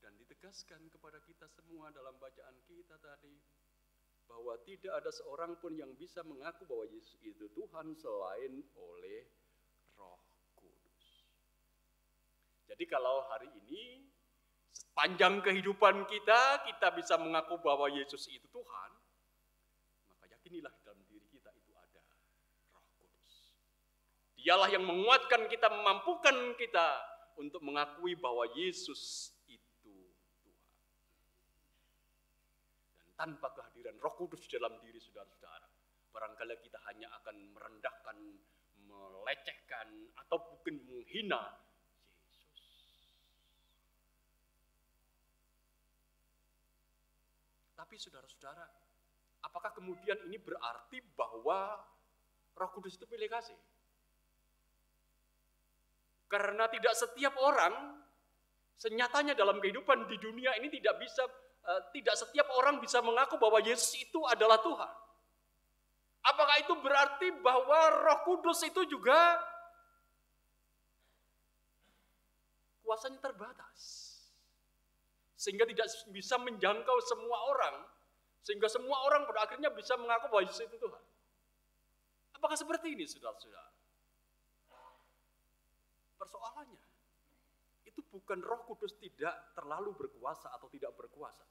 Dan ditegaskan kepada kita semua dalam bacaan kita tadi, bahwa tidak ada seorang pun yang bisa mengaku bahwa Yesus itu Tuhan selain oleh Roh Kudus. Jadi kalau hari ini, sepanjang kehidupan kita bisa mengaku bahwa Yesus itu Tuhan, maka yakinilah dalam diri kita itu ada Roh Kudus. Dialah yang menguatkan kita, memampukan kita untuk mengakui bahwa Yesus itu Tuhan. Dan tanpa kehadiran Roh Kudus dalam diri saudara-saudara, barangkali kita hanya akan merendahkan, melecehkan, atau mungkin menghina Yesus. Tapi saudara-saudara, apakah kemudian ini berarti bahwa Roh Kudus itu pilih kasih? Karena tidak setiap orang, senyatanya dalam kehidupan di dunia ini tidak setiap orang bisa mengaku bahwa Yesus itu adalah Tuhan. Apakah itu berarti bahwa Roh Kudus itu juga kuasanya terbatas? Sehingga tidak bisa menjangkau semua orang, sehingga semua orang pada akhirnya bisa mengaku bahwa Yesus itu Tuhan. Apakah seperti ini, saudara-saudara? Persoalannya, itu bukan Roh Kudus tidak terlalu berkuasa atau tidak berkuasa.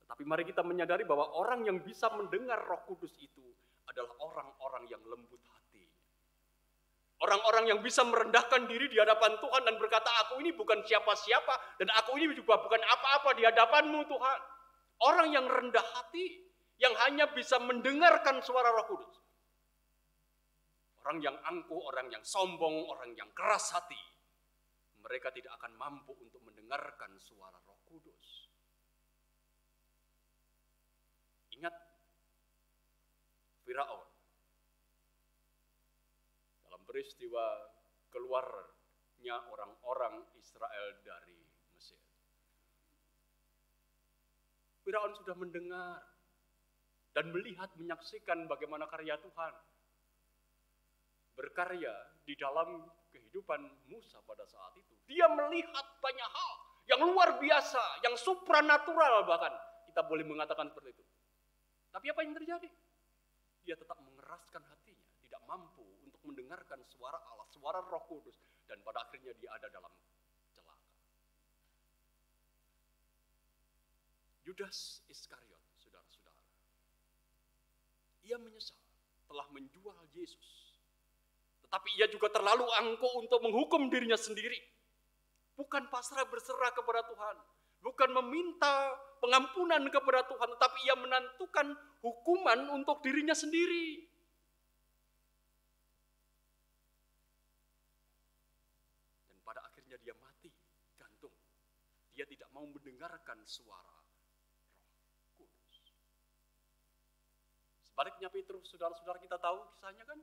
Tetapi mari kita menyadari bahwa orang yang bisa mendengar Roh Kudus itu adalah orang-orang yang lembut hati. Orang-orang yang bisa merendahkan diri di hadapan Tuhan dan berkata, aku ini bukan siapa-siapa dan aku ini juga bukan apa-apa di hadapan-Mu Tuhan. Orang yang rendah hati, yang hanya bisa mendengarkan suara Roh Kudus. Orang yang angkuh, orang yang sombong, orang yang keras hati, mereka tidak akan mampu untuk mendengarkan suara Roh Kudus. Ingat Firaun dalam peristiwa keluarnya orang-orang Israel dari Mesir. Firaun sudah mendengar dan melihat, menyaksikan bagaimana karya Tuhan berkarya di dalam kehidupan Musa pada saat itu. Dia melihat banyak hal yang luar biasa, yang supranatural bahkan. Kita boleh mengatakan seperti itu. Tapi apa yang terjadi? Dia tetap mengeraskan hatinya, tidak mampu untuk mendengarkan suara Allah, suara Roh Kudus, dan pada akhirnya dia ada dalam celaka. Yudas Iskariot, saudara-saudara, ia menyesal telah menjual Yesus. Tetapi ia juga terlalu angkuh untuk menghukum dirinya sendiri. Bukan pasrah berserah kepada Tuhan. Bukan meminta pengampunan kepada Tuhan. Tetapi ia menentukan hukuman untuk dirinya sendiri. Dan pada akhirnya dia mati gantung. Dia tidak mau mendengarkan suara Roh Kudus. Sebaliknya Petrus, saudara-saudara, kita tahu kisahnya kan?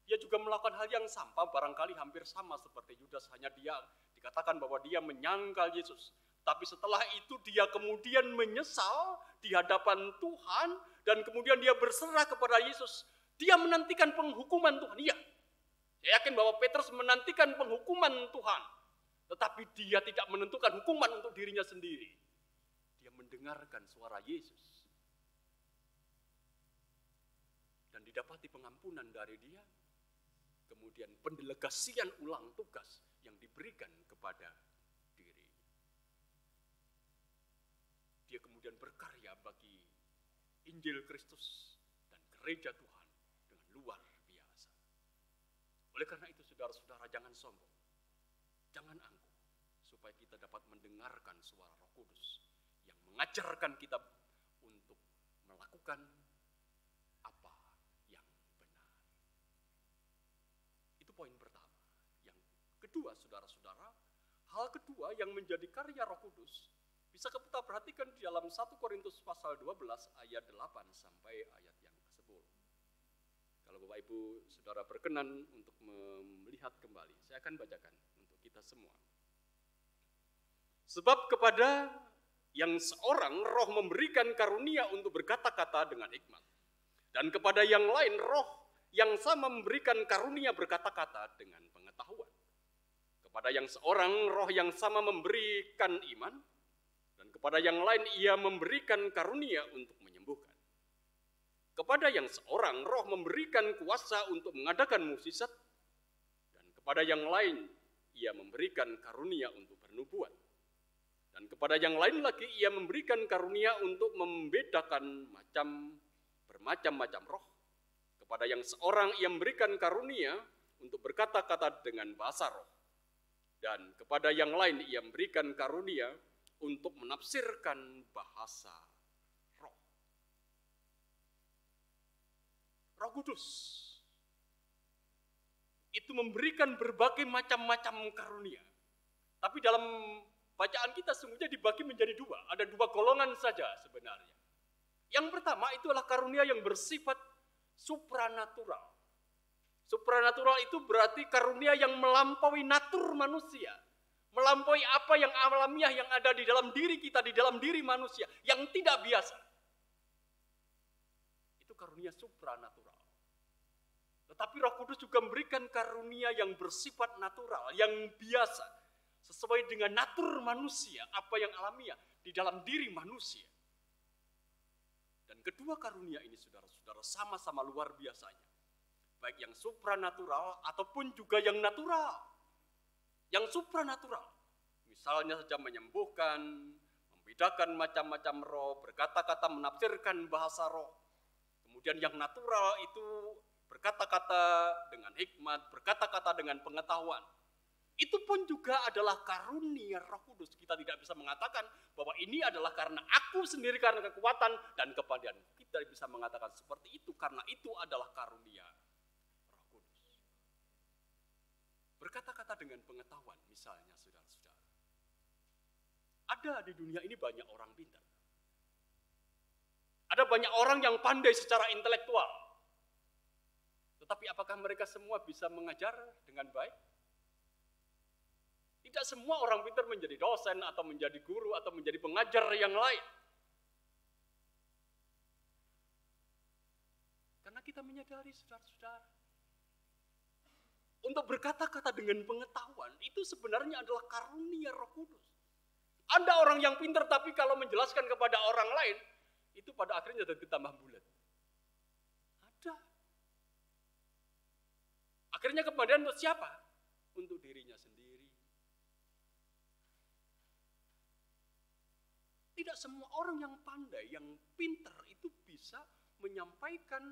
Dia juga melakukan hal yang sama, barangkali hampir sama seperti Yudas, hanya dia dikatakan bahwa dia menyangkal Yesus. Tapi setelah itu dia kemudian menyesal di hadapan Tuhan dan kemudian dia berserah kepada Yesus. Dia menantikan penghukuman Tuhan. Iya, saya yakin bahwa Petrus menantikan penghukuman Tuhan. Tetapi dia tidak menentukan hukuman untuk dirinya sendiri. Dia mendengarkan suara Yesus. Dan didapati pengampunan dari dia. Kemudian pendelegasian ulang tugas yang diberikan kepada diri. Dia kemudian berkarya bagi Injil Kristus dan gereja Tuhan dengan luar biasa. Oleh karena itu saudara-saudara, jangan sombong, jangan angkuh, supaya kita dapat mendengarkan suara Roh Kudus yang mengajarkan kita untuk melakukan apa yang benar. Itu poin pertama. Yang kedua, saudara-saudara, hal kedua yang menjadi karya Roh Kudus bisa kita perhatikan di dalam 1 Korintus pasal 12 ayat 8 sampai ayat yang ke-10. Kalau Bapak Ibu Saudara berkenan untuk melihat kembali, saya akan bacakan untuk kita semua. Sebab kepada yang seorang Roh memberikan karunia untuk berkata-kata dengan hikmat, dan kepada yang lain Roh yang sama memberikan karunia berkata-kata dengan pengetahuan. Kepada yang seorang Roh yang sama memberikan iman, dan kepada yang lain ia memberikan karunia untuk menyembuhkan. Kepada yang seorang Roh memberikan kuasa untuk mengadakan mukjizat, dan kepada yang lain ia memberikan karunia untuk bernubuat. Dan kepada yang lain lagi ia memberikan karunia untuk membedakan bermacam-macam roh. Kepada yang seorang ia memberikan karunia untuk berkata-kata dengan bahasa roh. Dan kepada yang lain ia memberikan karunia untuk menafsirkan bahasa roh. Roh Kudus itu memberikan berbagai macam-macam karunia. Tapi dalam bacaan kita sungguhnya dibagi menjadi dua. Ada dua golongan saja sebenarnya. Yang pertama itu adalah karunia yang bersifat supranatural. Supranatural itu berarti karunia yang melampaui natur manusia. Melampaui apa yang alamiah yang ada di dalam diri kita, di dalam diri manusia. Yang tidak biasa. Itu karunia supranatural. Tetapi Roh Kudus juga memberikan karunia yang bersifat natural, yang biasa. Sesuai dengan natur manusia, apa yang alamiah di dalam diri manusia. Dan kedua karunia ini saudara-saudara sama-sama luar biasanya. Baik yang supranatural ataupun juga yang natural. Yang supranatural, misalnya saja menyembuhkan, membedakan macam-macam roh, berkata-kata menafsirkan bahasa roh. Kemudian yang natural itu berkata-kata dengan hikmat, berkata-kata dengan pengetahuan. Itu pun juga adalah karunia Roh Kudus. Kita tidak bisa mengatakan bahwa ini adalah karena aku sendiri, karena kekuatan dan kepandaian. Kita bisa mengatakan seperti itu karena itu adalah karunia Roh Kudus. Berkata-kata dengan pengetahuan, misalnya saudara-saudara. Ada di dunia ini banyak orang pintar. Ada banyak orang yang pandai secara intelektual. Tetapi apakah mereka semua bisa mengajar dengan baik? Tidak semua orang pintar menjadi dosen atau menjadi guru atau menjadi pengajar yang lain. Karena kita menyadari saudara-saudara, untuk berkata-kata dengan pengetahuan itu sebenarnya adalah karunia Roh Kudus. Ada orang yang pintar tapi kalau menjelaskan kepada orang lain, itu pada akhirnya jadi tambah bulat. Ada. Akhirnya kemudian untuk siapa? Untuk dirinya sendiri. Tidak semua orang yang pandai, yang pintar itu bisa menyampaikan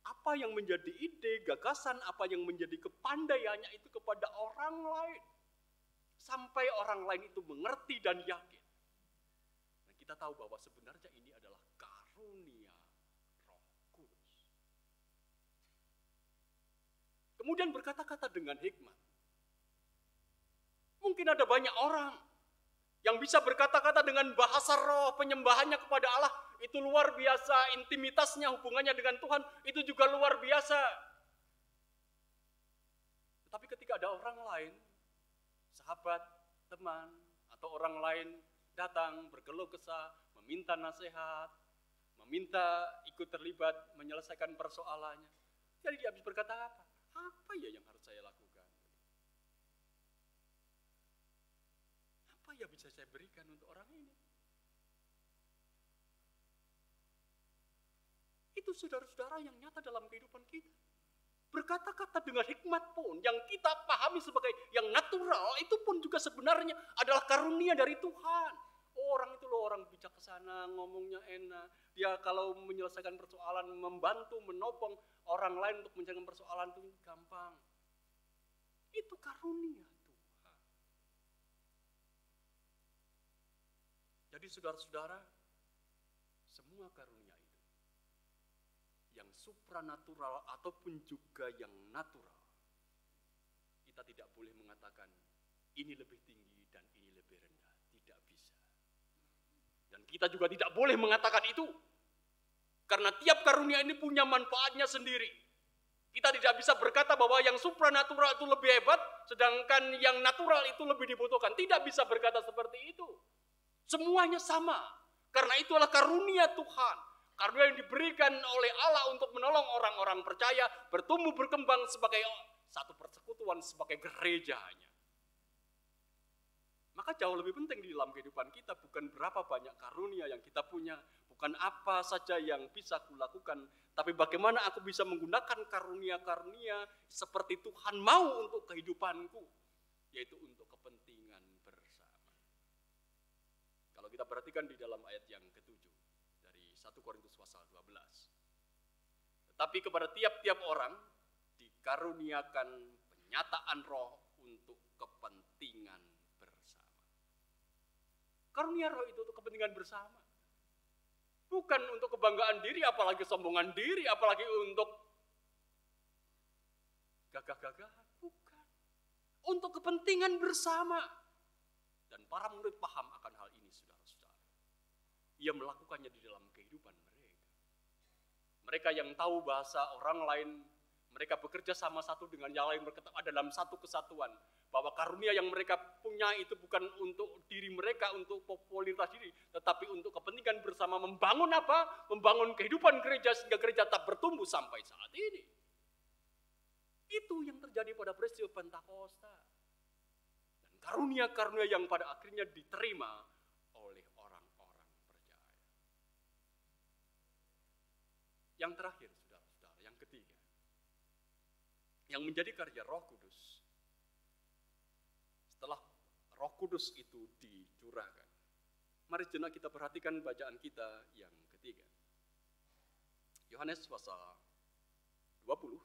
apa yang menjadi ide, gagasan, apa yang menjadi kepandaiannya itu kepada orang lain. Sampai orang lain itu mengerti dan yakin. Dan kita tahu bahwa sebenarnya ini adalah karunia Roh Kudus. Kemudian berkata-kata dengan hikmat. Mungkin ada banyak orang yang bisa berkata-kata dengan bahasa roh, penyembahannya kepada Allah, itu luar biasa, intimitasnya, hubungannya dengan Tuhan, itu juga luar biasa. Tetapi ketika ada orang lain, sahabat, teman, atau orang lain datang berkeluh kesah, meminta nasihat, meminta ikut terlibat, menyelesaikan persoalannya. Jadi dia habis berkata apa? Apa ya yang harus saya lakukan? Apa yang bisa saya berikan untuk orang ini? Itu saudara-saudara yang nyata dalam kehidupan kita. Berkata-kata dengan hikmat pun yang kita pahami sebagai yang natural itu pun juga sebenarnya adalah karunia dari Tuhan. Orang itu loh orang bijaksana, ngomongnya enak. Dia kalau menyelesaikan persoalan, membantu, menopang orang lain untuk menyelesaikan persoalan itu gampang. Itu karunia Tuhan. Jadi saudara-saudara, semua karunia itu, yang supranatural ataupun juga yang natural, kita tidak boleh mengatakan ini lebih tinggi dan ini lebih rendah. Tidak bisa. Dan kita juga tidak boleh mengatakan itu. Karena tiap karunia ini punya manfaatnya sendiri. Kita tidak bisa berkata bahwa yang supranatural itu lebih hebat, sedangkan yang natural itu lebih dibutuhkan. Tidak bisa berkata seperti itu. Semuanya sama. Karena itu adalah karunia Tuhan. Karunia yang diberikan oleh Allah untuk menolong orang-orang percaya bertumbuh berkembang sebagai satu persekutuan, sebagai gerejanya. Maka jauh lebih penting di dalam kehidupan kita bukan berapa banyak karunia yang kita punya, bukan apa saja yang bisa kulakukan, tapi bagaimana aku bisa menggunakan karunia-karunia seperti Tuhan mau untuk kehidupanku, yaitu untuk kepentingan bersama. Kalau kita perhatikan di dalam ayat yang ke-7 dari 1 Korintus pasal 12. Tetapi kepada tiap-tiap orang dikaruniakan penyataan roh untuk kepentingan bersama. Karunia roh itu untuk kepentingan bersama. Bukan untuk kebanggaan diri, apalagi sombongan diri, apalagi untuk gagah-gagahan. Bukan. Untuk kepentingan bersama. Dan para murid paham akan hal ini, saudara-saudara. Ia melakukannya di dalam kehidupan mereka. Mereka yang tahu bahasa orang lain, mereka bekerja sama satu dengan yang lain, mereka ada dalam satu kesatuan. Bahwa karunia yang mereka punya itu bukan untuk diri mereka, untuk popularitas diri, tetapi untuk kepentingan bersama membangun apa? Membangun kehidupan gereja sehingga gereja tetap bertumbuh sampai saat ini. Itu yang terjadi pada peristiwa Pentakosta. Dan karunia-karunia yang pada akhirnya diterima oleh orang-orang percaya. Yang terakhir, saudara-saudara, yang ketiga. Yang menjadi karya Roh Kudus. Setelah Roh Kudus itu dicurahkan. Mari sejenak kita perhatikan bacaan kita yang ketiga. Yohanes pasal 20,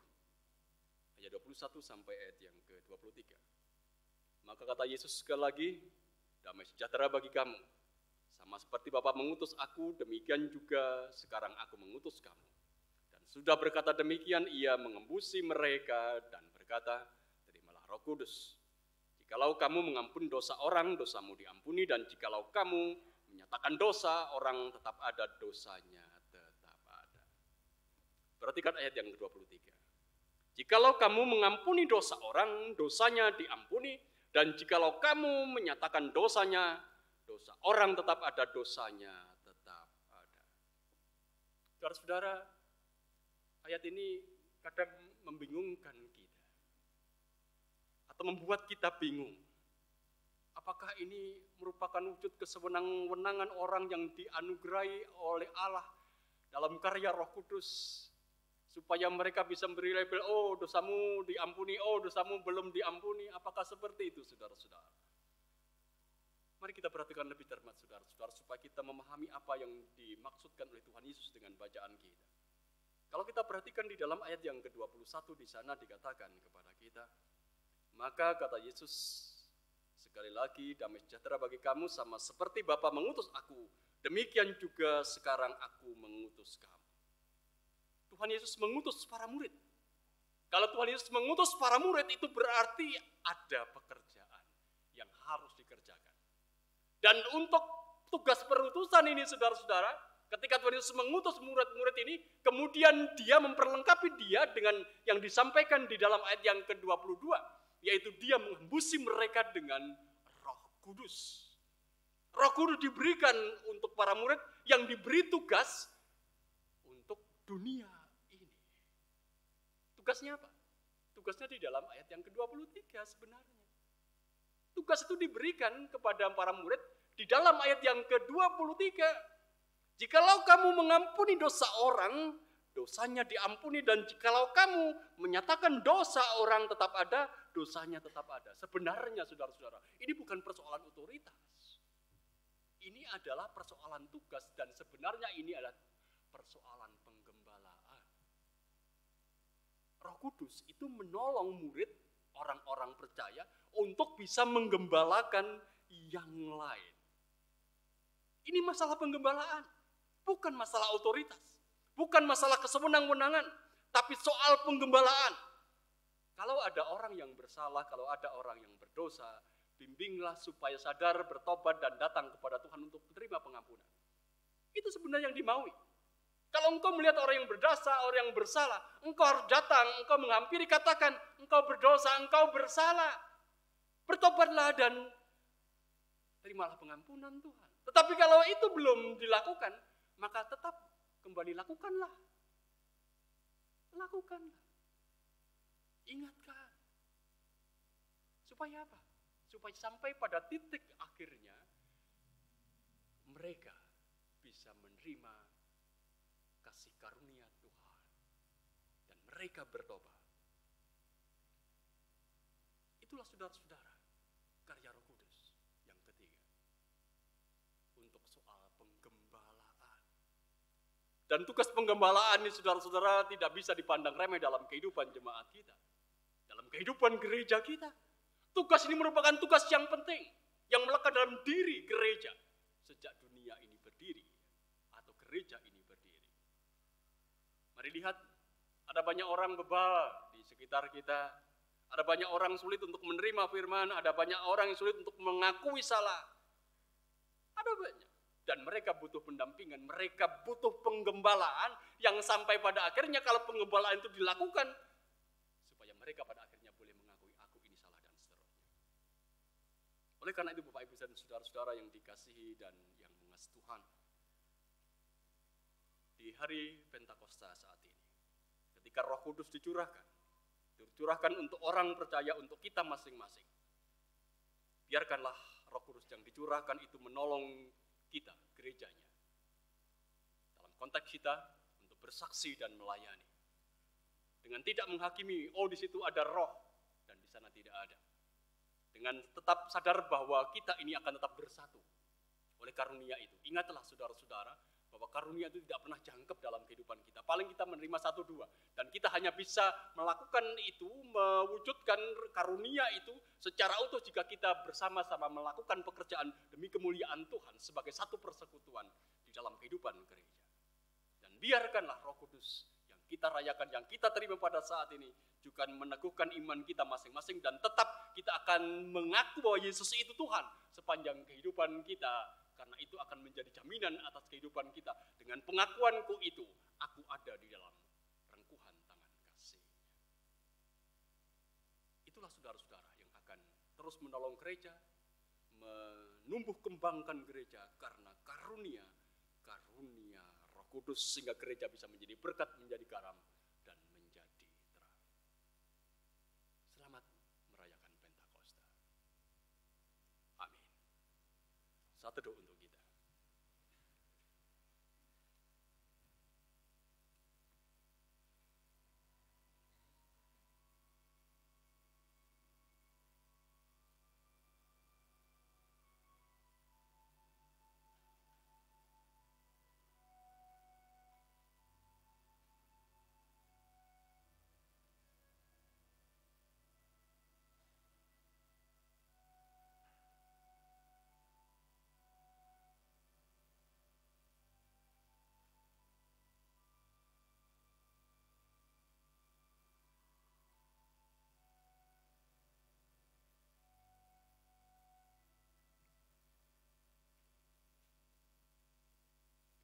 ayat 21 sampai ayat yang ke-23. Maka kata Yesus sekali lagi, damai sejahtera bagi kamu. Sama seperti Bapa mengutus aku, demikian juga sekarang aku mengutus kamu. Dan sudah berkata demikian, ia mengembusi mereka dan berkata, terimalah Roh Kudus. Jikalau kamu mengampuni dosa orang, dosamu diampuni, dan jikalau kamu menyatakan dosa, orang tetap ada, dosanya tetap ada. Perhatikan ayat yang ke-23. Jikalau kamu mengampuni dosa orang, dosanya diampuni, dan jikalau kamu menyatakan dosanya, dosa orang tetap ada, dosanya tetap ada. Saudara-saudara, ayat ini kadang membingungkan kita, atau membuat kita bingung. Apakah ini merupakan wujud kesewenang-wenangan orang yang dianugerahi oleh Allah dalam karya Roh Kudus, supaya mereka bisa memberi label, oh dosamu diampuni, oh dosamu belum diampuni? Apakah seperti itu, saudara-saudara? Mari kita perhatikan lebih cermat, saudara-saudara, supaya kita memahami apa yang dimaksudkan oleh Tuhan Yesus dengan bacaan kita. Kalau kita perhatikan di dalam ayat yang ke-21, di sana dikatakan kepada kita, maka kata Yesus, sekali lagi, damai sejahtera bagi kamu, sama seperti Bapa mengutus aku, demikian juga sekarang aku mengutus kamu. Tuhan Yesus mengutus para murid. Kalau Tuhan Yesus mengutus para murid, itu berarti ada pekerjaan yang harus dikerjakan. Dan untuk tugas perutusan ini, saudara-saudara, ketika Tuhan Yesus mengutus murid-murid ini, kemudian dia memperlengkapi dia dengan yang disampaikan di dalam ayat yang ke-22, yaitu dia mengembusi mereka dengan Roh Kudus. Roh Kudus diberikan untuk para murid yang diberi tugas untuk dunia ini. Tugasnya apa? Tugasnya di dalam ayat yang ke-23 sebenarnya. Tugas itu diberikan kepada para murid di dalam ayat yang ke-23. Jikalau kamu mengampuni dosa orang, dosanya diampuni, dan jikalau kamu menyatakan dosa orang tetap ada, dosanya tetap ada. Sebenarnya, saudara-saudara, ini bukan persoalan otoritas. Ini adalah persoalan tugas, dan sebenarnya ini adalah persoalan penggembalaan. Roh Kudus itu menolong murid, orang-orang percaya, untuk bisa menggembalakan yang lain. Ini masalah penggembalaan, bukan masalah otoritas, bukan masalah kesewenang-wenangan, tapi soal penggembalaan. Kalau ada orang yang bersalah, kalau ada orang yang berdosa, bimbinglah supaya sadar, bertobat, dan datang kepada Tuhan untuk menerima pengampunan. Itu sebenarnya yang dimaui. Kalau engkau melihat orang yang berdosa, orang yang bersalah, engkau harus datang, engkau menghampiri, katakan, engkau berdosa, engkau bersalah. Bertobatlah dan terimalah pengampunan Tuhan. Tetapi kalau itu belum dilakukan, maka tetap kembali lakukanlah. Lakukanlah. Ingatkan. Supaya apa? Supaya sampai pada titik akhirnya mereka bisa menerima kasih karunia Tuhan dan mereka bertobat. Itulah saudara-saudara karya Roh Kudus yang ketiga untuk soal penggembalaan. Dan tugas penggembalaan ini, saudara-saudara, tidak bisa dipandang remeh dalam kehidupan jemaat kita, dalam kehidupan gereja kita. Tugas ini merupakan tugas yang penting, yang melekat dalam diri gereja sejak dunia ini berdiri atau gereja ini berdiri. Mari lihat, ada banyak orang bebal di sekitar kita, ada banyak orang sulit untuk menerima firman, ada banyak orang yang sulit untuk mengakui salah. Ada banyak. Dan mereka butuh pendampingan, mereka butuh penggembalaan yang sampai pada akhirnya kalau penggembalaan itu dilakukan, supaya mereka pada akhirnya boleh mengakui, aku ini salah dan seterusnya. Oleh karena itu Bapak Ibu dan saudara-saudara yang dikasihi dan yang mengasihi Tuhan, di hari Pentakosta saat ini, ketika Roh Kudus dicurahkan untuk orang percaya, untuk kita masing-masing, biarkanlah Roh Kudus yang dicurahkan itu menolong kita, gerejanya, dalam konteks kita untuk bersaksi dan melayani, dengan tidak menghakimi, oh di situ ada roh dan di sana tidak ada, dengan tetap sadar bahwa kita ini akan tetap bersatu oleh karunia itu. Ingatlah saudara-saudara bahwa karunia itu tidak pernah jangkep dalam kehidupan kita. Paling kita menerima 1-2, dan kita hanya bisa melakukan itu, mewujudkan karunia itu secara utuh jika kita bersama-sama melakukan pekerjaan demi kemuliaan Tuhan sebagai satu persekutuan di dalam kehidupan gereja. Dan biarkanlah Roh Kudus yang kita rayakan, yang kita terima pada saat ini, juga meneguhkan iman kita masing-masing, dan tetap kita akan mengaku bahwa Yesus itu Tuhan sepanjang kehidupan kita, karena itu akan menjadi jaminan atas kehidupan kita. Dengan pengakuanku itu, aku ada di dalam rengkuhan tangan kasih. Itulah saudara-saudara yang akan terus menolong gereja, menumbuh kembangkan gereja, karena karunia Roh Kudus, sehingga gereja bisa menjadi berkat, menjadi garam, dan menjadi terang. Selamat merayakan Pentakosta. Amin. Satu doa untuk kita.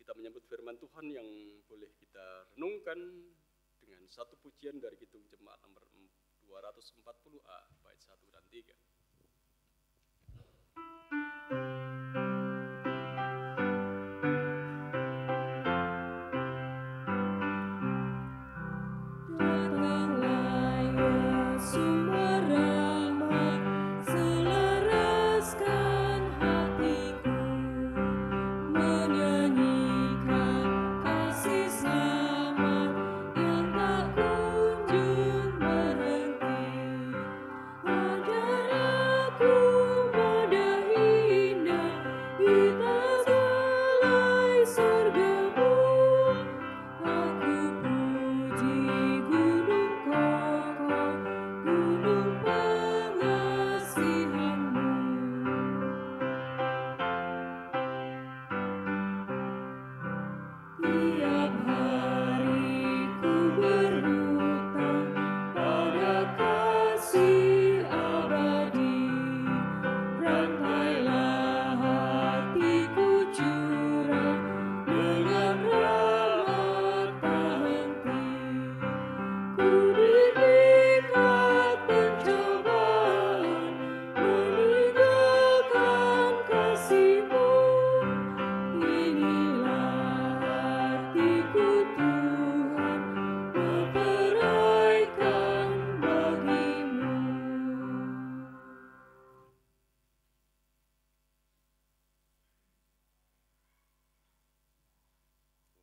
Kita menyambut firman Tuhan yang boleh kita renungkan dengan satu pujian dari Kidung Jemaat nomor 240A, bait 1 dan 3.
Datanglah ya sumber rahmat, selaraskan hatiku, menyanyikan kasih selamat yang tak kunjung berhenti. Ajar aku pada indah di balai surgamu. Aku puji gunung kokoh, gunung pengasihanmu. Tiap hari ku berhutang pada kasih abadi. Rantailah hatiku curang dengan rahmat tak henti. Ku diikat pencobaan, meninggalkan kasih-Mu. Inilah hatiku Tuhan, memperaikan bagi-Mu.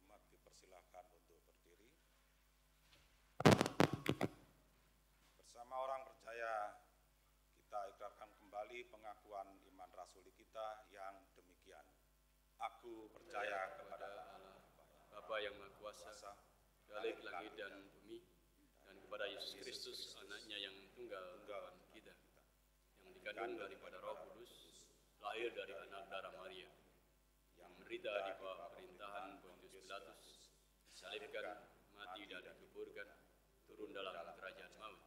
Umat dipersilahkan untuk berdiri. Bersama orang percaya, kita ikrarkan kembali pengakuan iman rasuli kita yang demikian. Aku percaya kepada Allah,
Bapa yang Maha Kuasa, Khalik langit dan bumi, dan kepada Yesus Kristus, anaknya yang tunggal Tuhan kita, yang dikandung daripada Roh Kudus, lahir dari anak darah Maria, yang menderita di bawah pemerintahan Pontius Pilatus, disalibkan, mati dan dikuburkan, turun dalam kerajaan maut.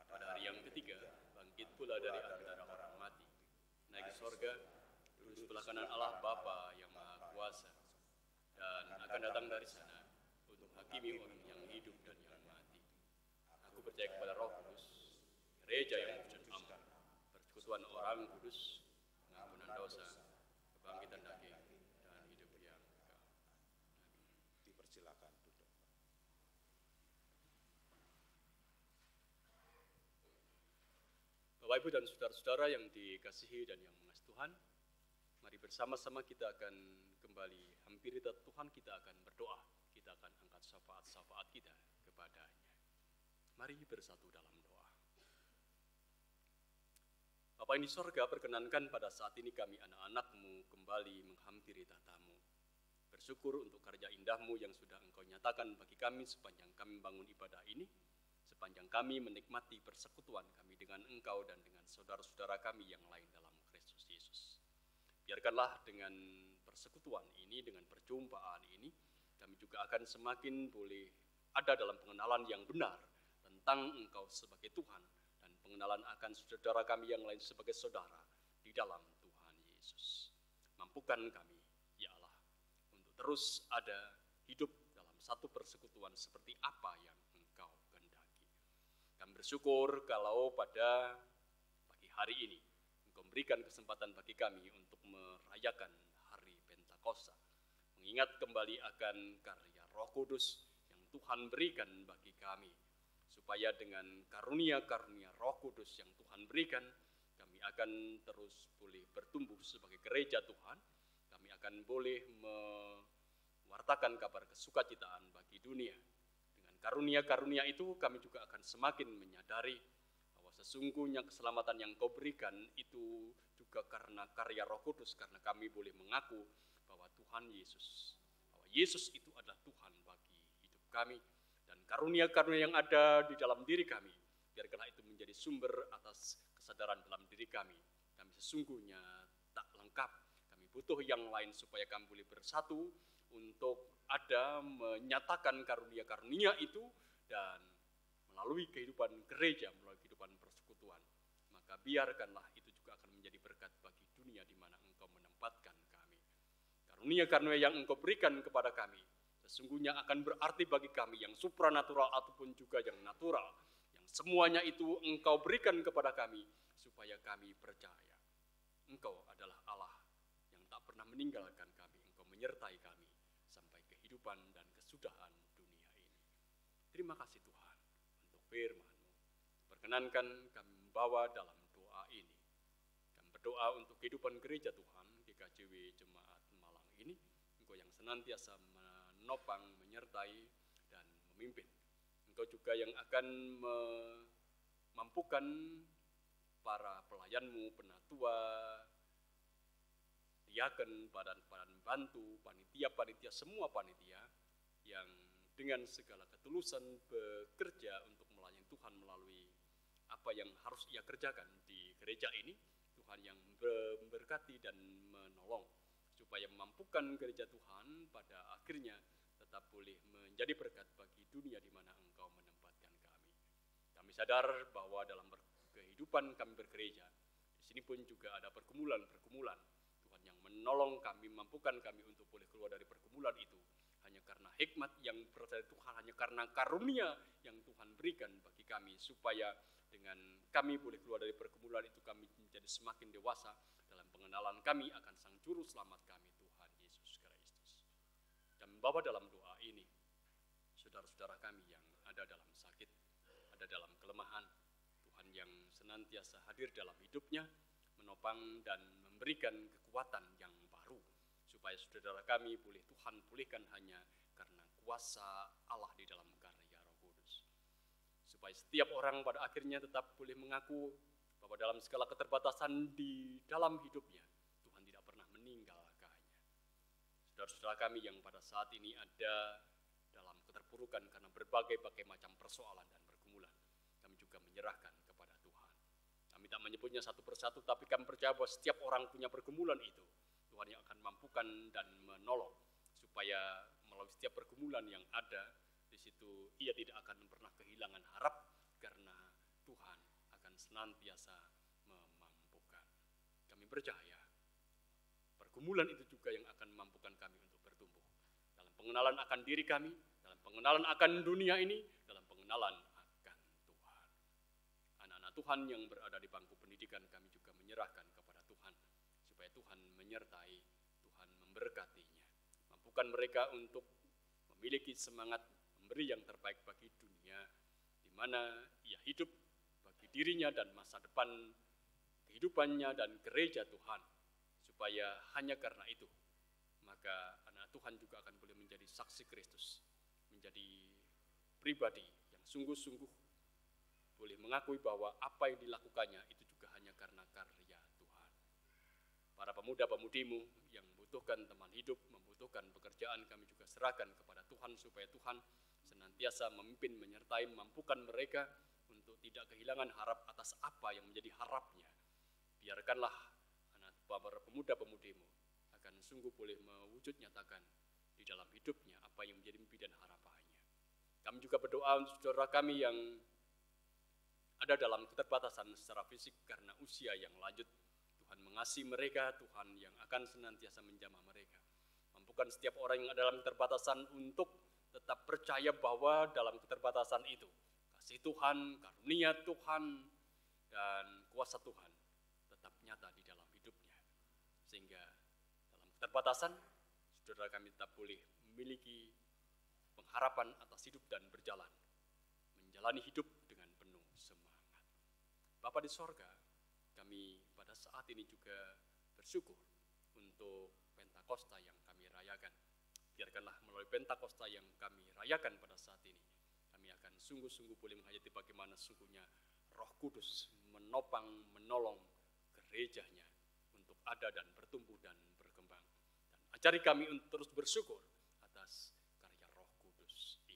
Pada hari yang ketiga, bangkit pula dari antara orang mati, naik ke sorga, duduk sebelah kanan Allah Bapa yang Maha Kuasa, dan akan datang dari sana untuk menghakimi orang yang hidup dan yang mati. Aku percaya kepada Roh Kudus, gereja yang kudus, persekutuan orang kudus, pengampunan dosa, kebangkitan daging, dan hidup yang kekal.
dipersilakan duduk.
Bapak Ibu dan saudara-saudara yang dikasihi dan yang mengasihi Tuhan, mari bersama-sama kita akan kembali hampiri Tuhan, kita akan berdoa, kita akan angkat syafaat-syafaat kita kepadanya. Mari bersatu dalam doa. Bapa yang di sorga, perkenankan pada saat ini kami anak-anak-Mu kembali menghampiri tata-Mu. Bersyukur untuk karya indah-Mu yang sudah Engkau nyatakan bagi kami sepanjang kami bangun ibadah ini, sepanjang kami menikmati persekutuan kami dengan Engkau dan dengan saudara-saudara kami yang lain dalam Kristus Yesus. Biarkanlah dengan persekutuan ini, dengan perjumpaan ini, kami juga akan semakin boleh ada dalam pengenalan yang benar tentang Engkau sebagai Tuhan dan pengenalan akan saudara kami yang lain sebagai saudara di dalam Tuhan Yesus. Mampukan kami, ya Allah, untuk terus ada hidup dalam satu persekutuan seperti apa yang Engkau kehendaki. Kami bersyukur kalau pada pagi hari ini Engkau memberikan kesempatan bagi kami untuk merayakan hari Pentakosta, mengingat kembali akan karya Roh Kudus yang Tuhan berikan bagi kami, supaya dengan karunia-karunia Roh Kudus yang Tuhan berikan, kami akan terus boleh bertumbuh sebagai gereja Tuhan. Kami akan boleh mewartakan kabar kesukacitaan bagi dunia. Dengan karunia-karunia itu kami juga akan semakin menyadari bahwa sesungguhnya keselamatan yang Kau berikan itu juga karena karya Roh Kudus, karena kami boleh mengaku bahwa Tuhan Yesus, bahwa Yesus itu adalah Tuhan bagi hidup kami. Dan karunia-karunia yang ada di dalam diri kami, biarkanlah itu menjadi sumber atas kesadaran dalam diri kami. Kami sesungguhnya tak lengkap, kami butuh yang lain supaya kami boleh bersatu untuk ada menyatakan karunia-karunia itu dan melalui kehidupan gereja, melalui kehidupan persekutuan. Maka biarkanlah itu juga akan menjadi berkat bagi dunia di mana Engkau menempatkan kami. Karunia-karunia yang Engkau berikan kepada kami sesungguhnya akan berarti bagi kami yang supranatural ataupun juga yang natural, yang semuanya itu Engkau berikan kepada kami supaya kami percaya Engkau adalah Allah yang tak pernah meninggalkan kami. Engkau menyertai kami sampai kehidupan dan kesudahan dunia ini. Terima kasih Tuhan untuk firman-Mu. Perkenankan kami membawa dalam doa ini. Kami berdoa untuk kehidupan gereja Tuhan, GKJW Jemaat Malang ini. Engkau yang senantiasa menopang, menyertai, dan memimpin. Engkau juga yang akan memampukan para pelayan-Mu, penatua, diaken, badan bantu, panitia-panitia, semua panitia yang dengan segala ketulusan bekerja untuk melayani Tuhan melalui apa yang harus ia kerjakan di gereja ini. Tuhan yang memberkati dan menolong supaya memampukan gereja Tuhan pada akhirnya tetap boleh menjadi berkat bagi dunia di mana Engkau menempatkan kami. Kami sadar bahwa dalam kehidupan kami bergereja, di sini pun juga ada pergumulan-pergumulan. Tuhan yang menolong kami, mampukan kami untuk boleh keluar dari pergumulan itu, hanya karena hikmat yang berasal dari Tuhan, hanya karena karunia yang Tuhan berikan bagi kami, supaya dengan kami boleh keluar dari pergumulan itu, kami menjadi semakin dewasa dalam pengenalan kami akan Sang Juru Selamat kami, Tuhan Yesus Kristus. Dan membawa dalam doa ini saudara-saudara kami yang ada dalam sakit, ada dalam kelemahan, Tuhan yang senantiasa hadir dalam hidupnya, menopang dan memberikan kekuatan yang baru, supaya saudara kami boleh Tuhan pulihkan hanya karena kuasa Allah di dalam karya Roh Kudus. Supaya setiap orang pada akhirnya tetap boleh mengaku bahwa dalam segala keterbatasan di dalam hidupnya, Tuhan tidak pernah meninggalkannya. Saudara-saudara kami yang pada saat ini ada dalam keterpurukan karena berbagai macam persoalan dan pergumulan, kami juga menyerahkan kepada Tuhan. Kami tak menyebutnya satu persatu, tapi kami percaya bahwa setiap orang punya pergumulan itu, Tuhan yang akan mampukan dan menolong, supaya melalui setiap pergumulan yang ada, di situ ia tidak akan pernah kehilangan harap, karena Tuhan akan senantiasa memampukan. Kami percaya pergumulan itu juga yang akan memampukan kami untuk bertumbuh dalam pengenalan akan diri kami, dalam pengenalan akan dunia ini, dalam pengenalan akan Tuhan. Anak-anak Tuhan yang berada di bangku pendidikan, kami juga menyerahkan kepada Tuhan, supaya Tuhan menyertai, Tuhan memberkatinya. Mampukan mereka untuk memiliki semangat memberi yang terbaik bagi dunia, di mana ia hidup bagi dirinya dan masa depan kehidupannya dan gereja Tuhan, supaya hanya karena itu, maka anak Tuhan juga akan boleh menjadi saksi Kristus, menjadi pribadi yang sungguh-sungguh boleh mengakui bahwa apa yang dilakukannya itu juga hanya karena karya Tuhan. Para pemuda-pemudimu yang membutuhkan teman hidup, membutuhkan pekerjaan, kami juga serahkan kepada Tuhan, supaya Tuhan senantiasa memimpin, menyertai, memampukan mereka untuk tidak kehilangan harap atas apa yang menjadi harapnya. Biarkanlah para pemuda-pemudimu akan sungguh boleh mewujud nyatakan di dalam hidupnya apa yang menjadi mimpi dan harapannya. Kami juga berdoa untuk saudara kami yang ada dalam keterbatasan secara fisik karena usia yang lanjut. Tuhan mengasihi mereka, Tuhan yang akan senantiasa menjamah mereka. Mampukan setiap orang yang ada dalam keterbatasan untuk tetap percaya bahwa dalam keterbatasan itu kasih Tuhan, karunia Tuhan, dan kuasa Tuhan tetap nyata di dalam hidupnya. Sehingga dalam keterbatasan, saudara kami tetap boleh memiliki pengharapan atas hidup dan berjalan, menjalani hidup dengan penuh semangat. Bapa di sorga, kami pada saat ini juga bersyukur untuk Pentakosta yang kami rayakan. Biarkanlah melalui Pentakosta yang kami rayakan pada saat ini, kami akan sungguh-sungguh boleh menghayati bagaimana sungguhnya Roh Kudus menopang, menolong gerejanya untuk ada dan bertumbuh dan berkembang. Dan ajari kami untuk terus bersyukur atas karya Roh Kudus ini.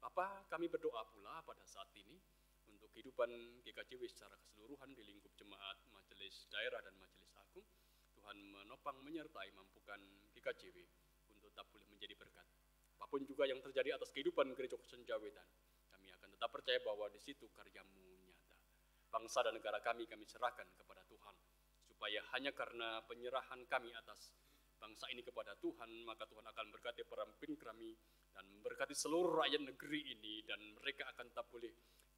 Bapa, kami berdoa pula pada saat ini untuk kehidupan GKJW secara keseluruhan di lingkup jemaat, majelis daerah, dan majelis agung. Tuhan menopang, menyertai, mampukan GKJW untuk tetap boleh menjadi berkat. Apapun juga yang terjadi atas kehidupan Gereja Kristen Jawetan, kami akan tetap percaya bahwa di situ karya-Mu nyata. Bangsa dan negara kami serahkan kepada Tuhan, supaya hanya karena penyerahan kami atas bangsa ini kepada Tuhan, maka Tuhan akan berkati pemimpin kami dan memberkati seluruh rakyat negeri ini, dan mereka akan tetap boleh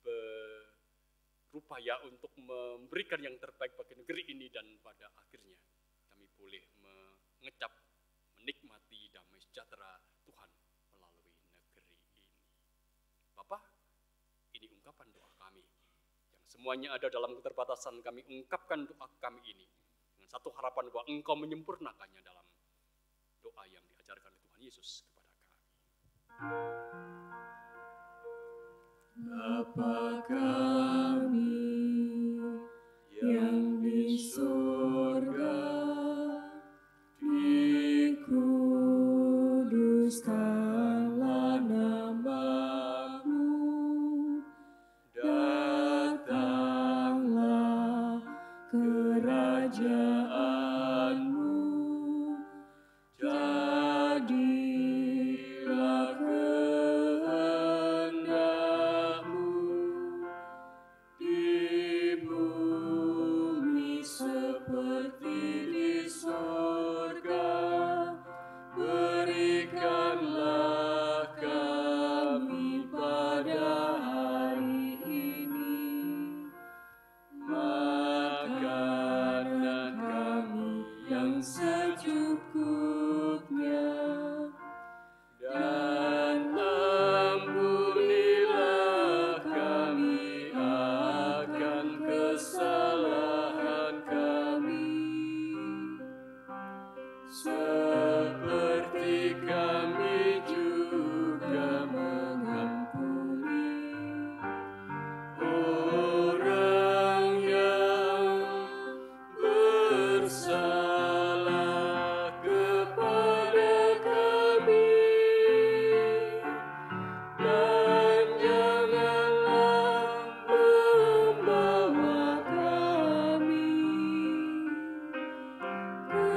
berupaya untuk memberikan yang terbaik bagi negeri ini, dan pada akhirnya kami boleh mengecap, menikmati damai sejahtera Tuhan melalui negeri ini. Bapa, ini ungkapan doa kami yang semuanya ada dalam keterbatasan. Kami ungkapkan doa kami ini dengan satu harapan bahwa Engkau menyempurnakannya dalam doa yang diajarkan oleh Tuhan Yesus kepada kami.
Bapa kami yang di surga, dikuduskanlah nama-Mu, datanglah kerajaan-Mu, jadilah kehendak-Mu di bumi seperti di surga. Berikanlah kami pada hari ini makanan kami yang secukupnya, dan ampunilah kami akan kesalahan kami, seperti kami juga mengampuni orang yang bersalah kepada kami, dan janganlah membawa kami ke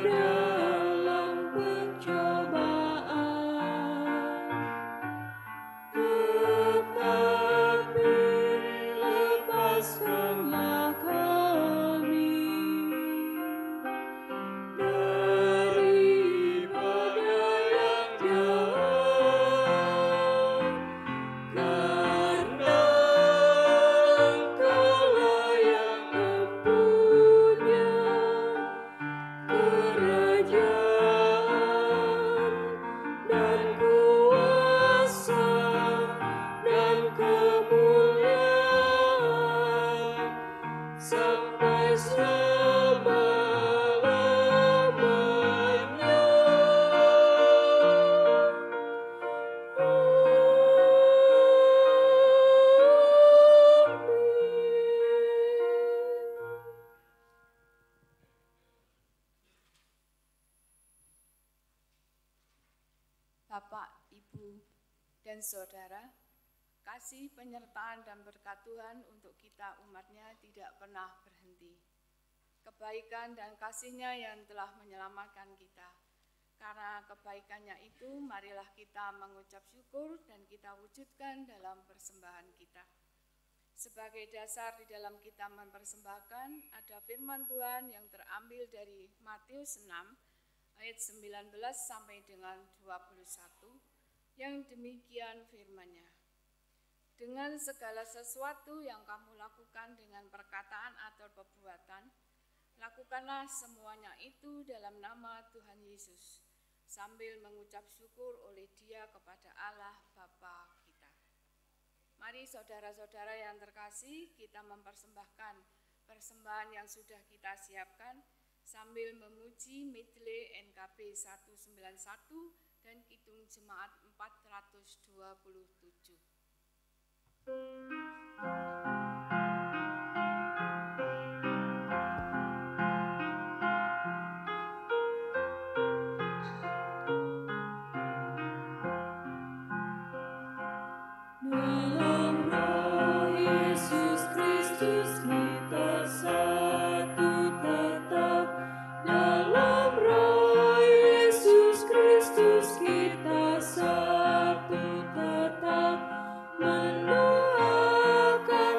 dalam pencobaan, tetapi lepaskanlah kami daripada yang jahat, karena Engkau-Lah yang mempunyai kerajaan dan kuasa dan kemuliaan sampai selama-lamanya.
Bapak, Ibu, dan Saudara, kasih penyertaan dan berkat Tuhan untuk kita umat-Nya tidak pernah berhenti. Kebaikan dan kasih-Nya yang telah menyelamatkan kita, Karena kebaikannya itu, marilah kita mengucap syukur dan kita wujudkan dalam persembahan kita. Sebagai dasar di dalam kita mempersembahkan, ada firman Tuhan yang terambil dari Matius 6, ayat 19 sampai dengan 21, yang demikian firman-Nya. Dengan segala sesuatu yang kamu lakukan dengan perkataan atau perbuatan, lakukanlah semuanya itu dalam nama Tuhan Yesus, sambil mengucap syukur oleh Dia kepada Allah Bapa kita. Mari saudara-saudara yang terkasih, kita mempersembahkan persembahan yang sudah kita siapkan sambil memuji medley NKB 191 dan Kidung Jemaat 427.
Dalam Roh Yesus Kristus kita satu tetap. Dalam Roh Yesus Kristus kita satu tetap. Mendoakan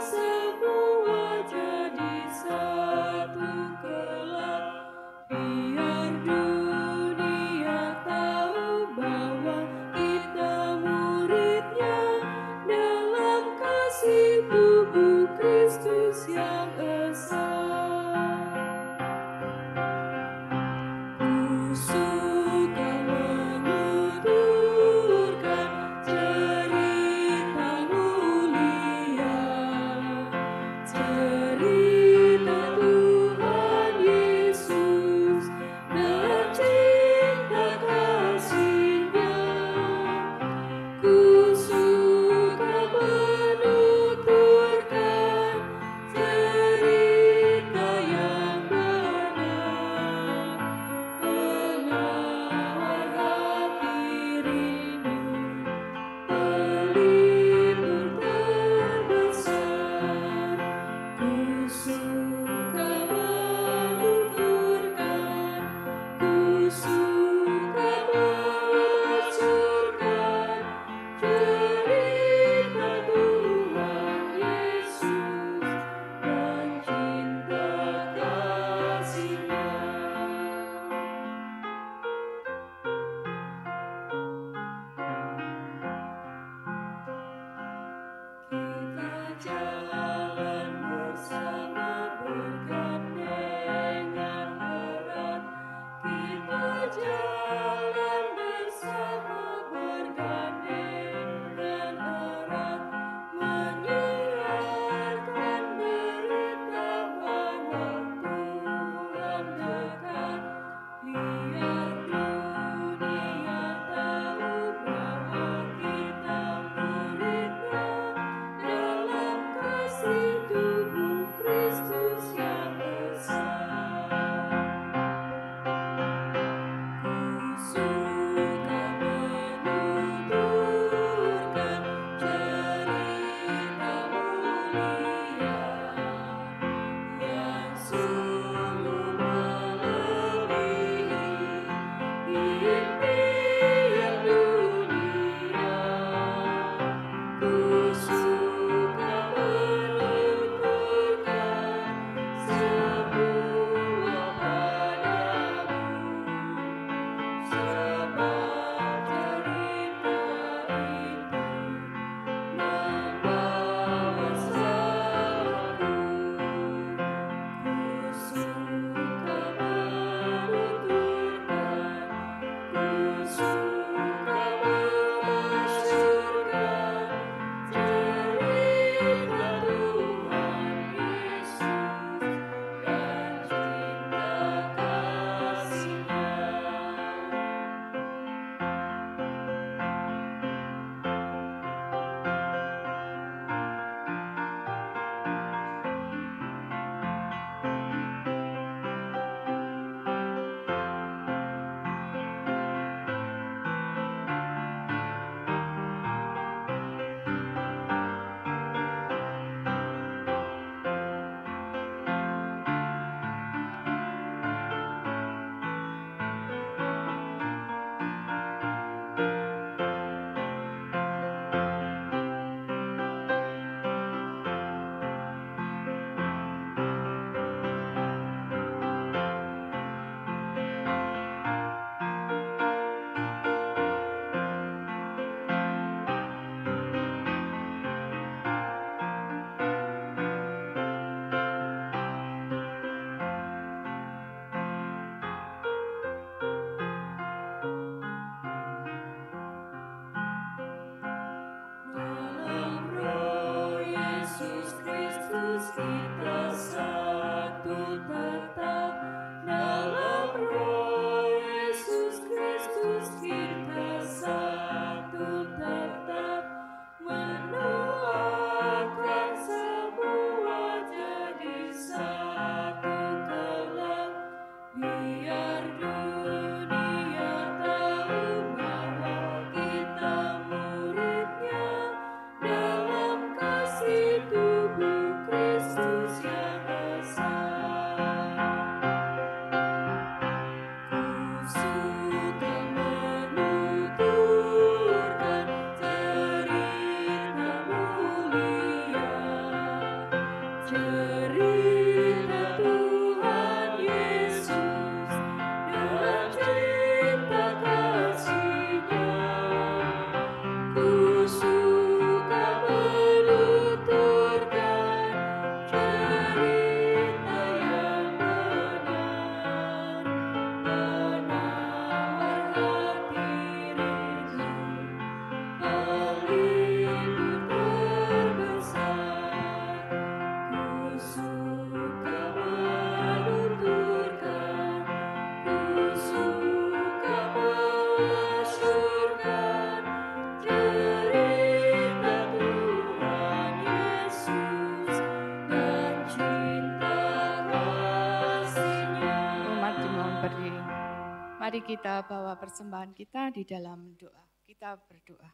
Mari kita bawa persembahan kita di dalam doa. Kita berdoa.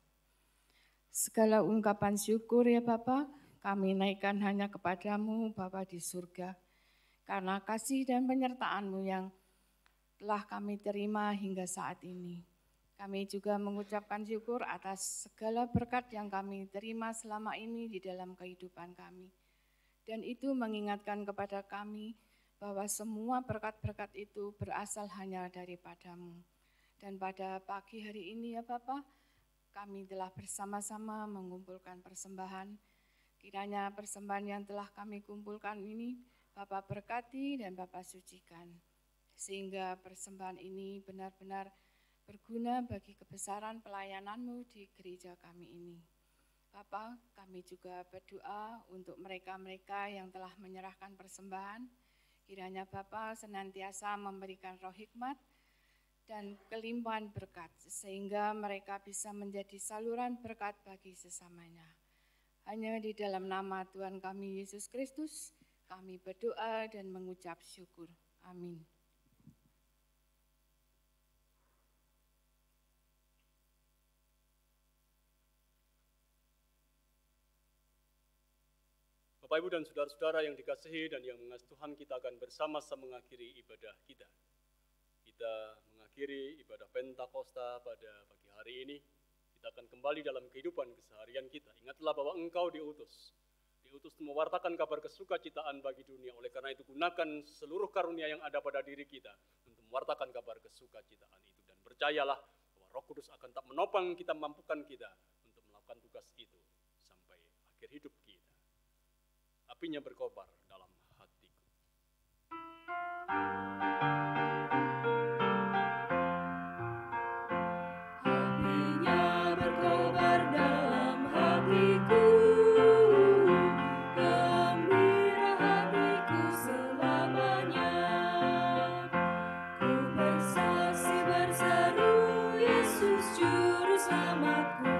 Segala ungkapan syukur ya Bapa, kami naikkan hanya kepadamu Bapa di surga. Karena kasih dan penyertaan-Mu yang telah kami terima hingga saat ini. Kami juga mengucapkan syukur atas segala berkat yang kami terima selama ini di dalam kehidupan kami. Dan itu mengingatkan kepada kami bahwa semua berkat-berkat itu berasal hanya daripada-Mu. Dan pada pagi hari ini ya Bapa, kami telah bersama-sama mengumpulkan persembahan. Kiranya persembahan yang telah kami kumpulkan ini Bapa berkati dan Bapa sucikan. Sehingga persembahan ini benar-benar berguna bagi kebesaran pelayanan-Mu di gereja kami ini. Bapa, kami juga berdoa untuk mereka-mereka yang telah menyerahkan persembahan. Kiranya Bapa senantiasa memberikan roh hikmat dan kelimpahan berkat, sehingga mereka bisa menjadi saluran berkat bagi sesamanya. Hanya di dalam nama Tuhan kami Yesus Kristus, kami berdoa dan mengucap syukur. Amin.
Bapak, Ibu, dan saudara-saudara yang dikasihi dan yang mengasihi Tuhan, kita akan bersama-sama mengakhiri ibadah kita. Kita mengakhiri ibadah Pentakosta pada pagi hari ini. Kita akan kembali dalam kehidupan keseharian kita. Ingatlah bahwa engkau diutus mewartakan kabar kesukacitaan bagi dunia. Oleh karena itu, gunakan seluruh karunia yang ada pada diri kita untuk mewartakan kabar kesukacitaan itu. Dan percayalah bahwa Roh Kudus akan tak menopang kita, mampukan kita untuk melakukan tugas itu sampai akhir hidup kita. Apinya berkobar dalam hatiku.
Apinya berkobar dalam hatiku, gembira hatiku selamanya. Ku bersaksi berseru, Yesus Juru Selamatku,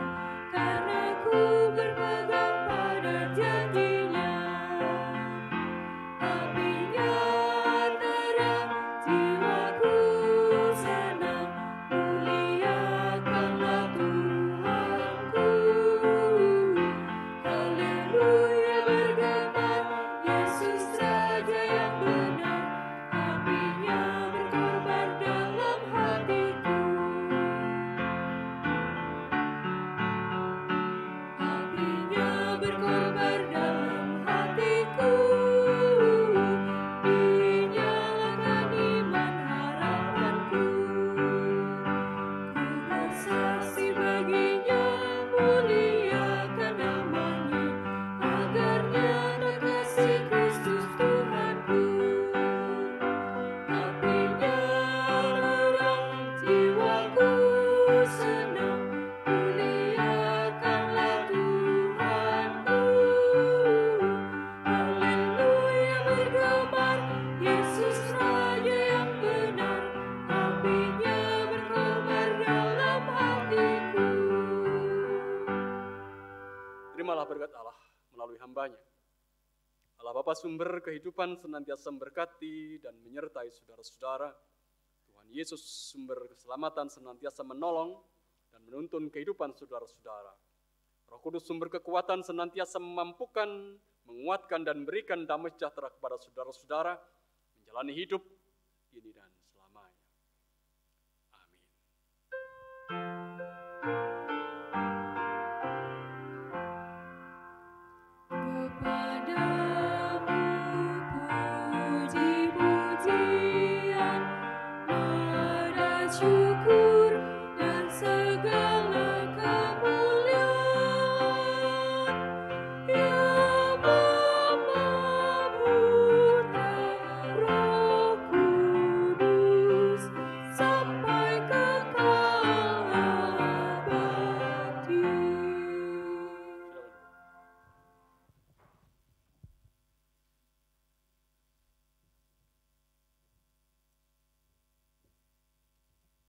karena ku berpegang pada janji-Nya. Apinya terang, jiwaku senang, muliakanlah Tuhanku. Haleluya bergema, Yesus Raja yang benar, apinya berkobar dalam hatiku. Apinya berkobar dalam hatiku, dinyalakan iman harapanku. Ku bersaksi baginya, muliakan namanya, agar nyata kasih Kristus Tuhanku. Apinya terang, jiwaku senang, muliakanlah Tuhanku. Haleluya bergemar, Yesus Raja yang benar, apinya berkobar dalam hatiku.
Terimalah berkat Allah melalui hamba-Nya. Allah Bapa sumber kehidupan senantiasa memberkati dan menyertai saudara-saudara. Tuhan Yesus sumber keselamatan senantiasa menolong dan menuntun kehidupan saudara-saudara. Roh Kudus sumber kekuatan senantiasa memampukan, menguatkan dan berikan damai sejahtera kepada saudara-saudara menjalani hidup kini dan selamanya. Amin.
Kepadamu puji-pujian, nada syukur